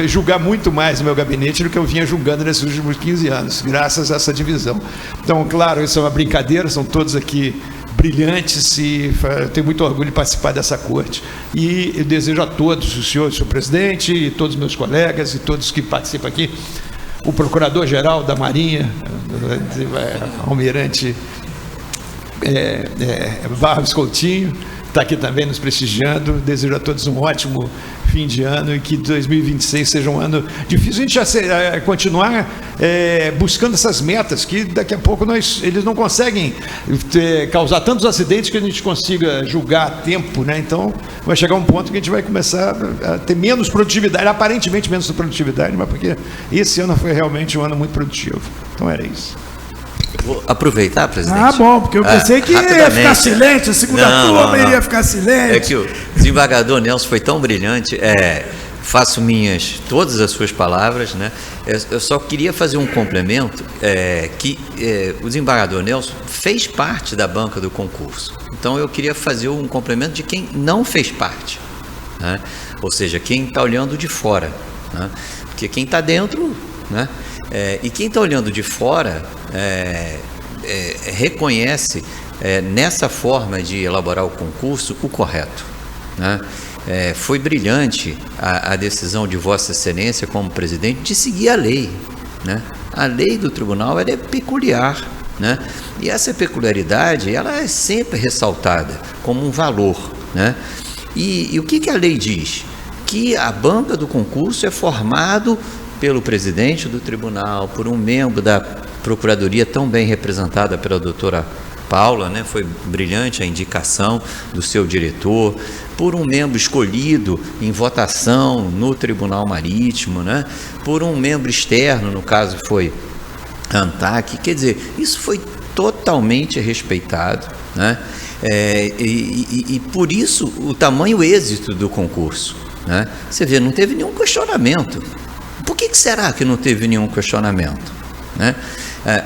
julgar muito mais o meu gabinete do que eu vinha julgando nesses últimos 15 anos, graças a essa divisão. Então, claro, isso é uma brincadeira, são todos aqui brilhantes e eu tenho muito orgulho de participar dessa corte. E eu desejo a todos, o senhor presidente, e todos os meus colegas e todos que participam aqui, o procurador-geral da Marinha, almirante Barros Coutinho, está aqui também nos prestigiando. Desejo a todos um ótimo fim de ano e que 2026 seja um ano difícil. A gente já continuar buscando essas metas, que daqui a pouco eles não conseguem causar tantos acidentes que a gente consiga julgar a tempo, né? Então vai chegar um ponto que a gente vai começar a ter menos produtividade, aparentemente menos produtividade, mas porque esse ano foi realmente um ano muito produtivo. Então era isso.
Vou aproveitar, presidente.
Ah, bom, porque eu pensei que ia ficar silente, a segunda turma iria ficar silente.
É que o desembargador Nelson foi tão brilhante, faço minhas todas as suas palavras, né? Eu só queria fazer um complemento, que o desembargador Nelson fez parte da banca do concurso. Então eu queria fazer um complemento de quem não fez parte, né? Ou seja, quem está olhando de fora, né? Porque quem está dentro, né? E quem está olhando de fora reconhece nessa forma de elaborar o concurso o correto, né? Foi brilhante a decisão de Vossa Excelência como presidente de seguir a lei, né? A lei do tribunal ela é peculiar, né? E essa peculiaridade ela é sempre ressaltada como um valor, né? E o que a lei diz? Que a banca do concurso é formado pelo presidente do tribunal, por um membro da procuradoria tão bem representada pela doutora Paula, né? Foi brilhante a indicação do seu diretor, por um membro escolhido em votação no Tribunal Marítimo, né? Por um membro externo, no caso foi a ANTAC, quer dizer, isso foi totalmente respeitado, né? E por isso o tamanho êxito do concurso, né? Você vê, não teve nenhum questionamento. Por que será que não teve nenhum questionamento, né?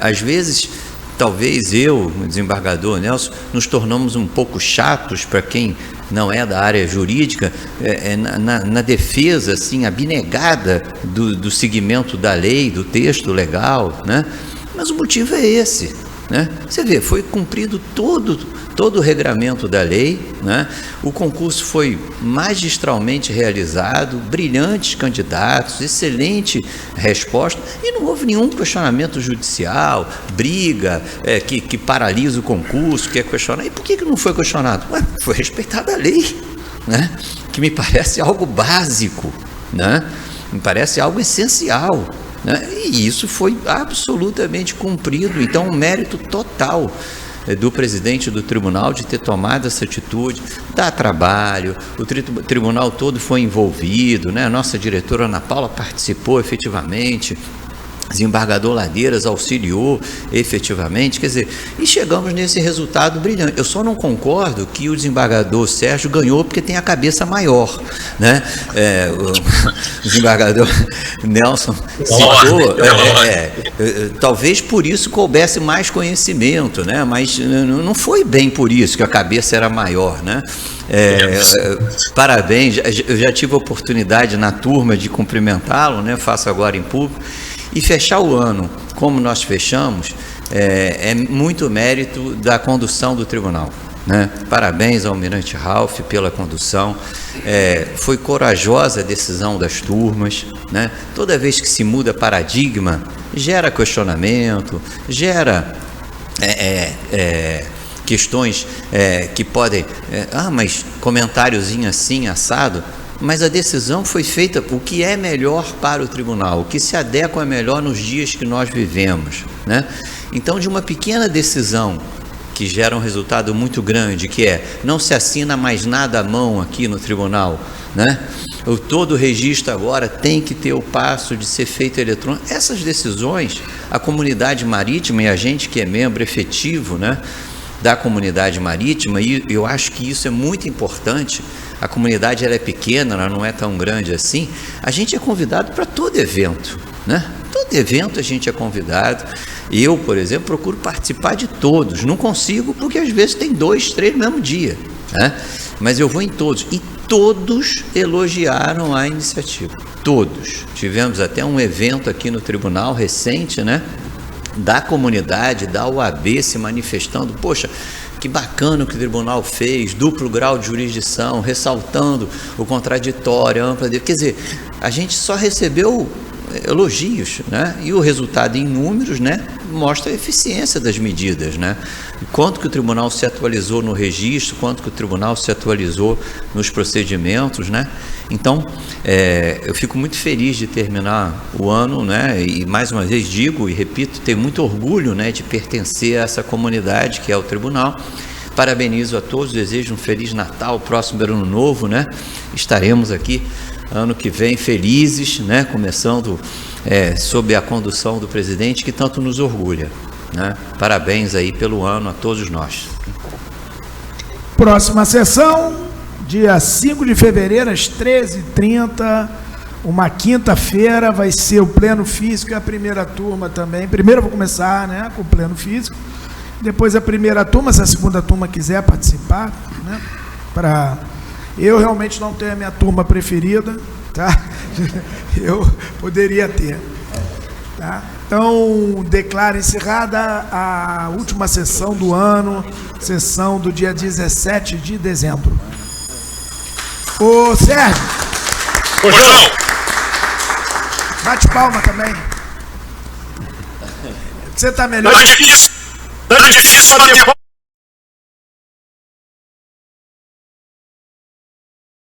Às vezes, talvez eu, o desembargador Nelson, nos tornamos um pouco chatos para quem não é da área jurídica, na defesa assim, abnegada do seguimento da lei, do texto legal, né? Mas o motivo é esse, né? Você vê, foi cumprido todo o regramento da lei, né? O concurso foi magistralmente realizado, brilhantes candidatos, excelente resposta, e não houve nenhum questionamento judicial, briga, que paralisa o concurso, que é questionado. E por que não foi questionado? Foi respeitada a lei, né? Que me parece algo básico, né? Me parece algo essencial, né? E isso foi absolutamente cumprido. Então, um mérito total do presidente do tribunal de ter tomado essa atitude, dá trabalho, o tribunal todo foi envolvido, né? A nossa diretora Ana Paula participou efetivamente, desembargador Ladeiras auxiliou efetivamente, quer dizer, e chegamos nesse resultado brilhante. Eu só não concordo que o desembargador Sérgio ganhou porque tem a cabeça maior, né? O desembargador Nelson citou, talvez por isso coubesse mais conhecimento, né? Mas não foi bem por isso que a cabeça era maior, né? Parabéns, eu já tive a oportunidade na turma de cumprimentá-lo, né? Faço agora em público. E fechar o ano como nós fechamos é muito mérito da condução do tribunal, né? Parabéns ao almirante Ralph pela condução. Foi corajosa a decisão das turmas, né? Toda vez que se muda paradigma, gera questionamento, gera questões que podem... mas comentáriozinho assim, assado... Mas a decisão foi feita o que é melhor para o tribunal, o que se adequa melhor nos dias que nós vivemos, né? Então, de uma pequena decisão que gera um resultado muito grande, que não se assina mais nada à mão aqui no tribunal, né? Todo o registro agora tem que ter o passo de ser feito eletrônico. Essas decisões, a comunidade marítima e a gente que é membro efetivo, né, da comunidade marítima, e eu acho que isso é muito importante. A comunidade ela é pequena, ela não é tão grande assim. A gente é convidado para todo evento, né? Todo evento a gente é convidado. Eu, por exemplo, procuro participar de todos. Não consigo porque às vezes tem 2, 3 no mesmo dia, né? Mas eu vou em todos. E todos elogiaram a iniciativa. Todos. Tivemos até um evento aqui no tribunal recente, né? Da comunidade, da OAB se manifestando. Poxa, que bacana o que o tribunal fez, duplo grau de jurisdição, ressaltando o contraditório, ampla... Quer dizer, a gente só recebeu elogios, né? E o resultado em números, né? mostra a eficiência das medidas, né? Quanto que o tribunal se atualizou no registro, quanto que o tribunal se atualizou nos procedimentos, né? Então, eu fico muito feliz de terminar o ano, né? E mais uma vez digo e repito, tenho muito orgulho, né, de pertencer a essa comunidade que é o tribunal. Parabenizo a todos, desejo um Feliz Natal, próximo Ano Novo, né? Estaremos aqui ano que vem felizes, né? Começando sob a condução do presidente, que tanto nos orgulha, né? Parabéns aí pelo ano a todos nós.
Próxima sessão, dia 5 de fevereiro, às 13h30, uma quinta-feira, vai ser o pleno físico e a primeira turma também. Primeiro eu vou começar, né, com o pleno físico, depois a primeira turma, se a segunda turma quiser participar, né, eu realmente não tenho a minha turma preferida, tá? Eu poderia ter, tá? Então, declaro encerrada a última sessão do ano, sessão do dia 17 de dezembro. Ô, Sérgio.
Ô, João.
Bate palma também. Você tá melhor.
Tá difícil bater palma.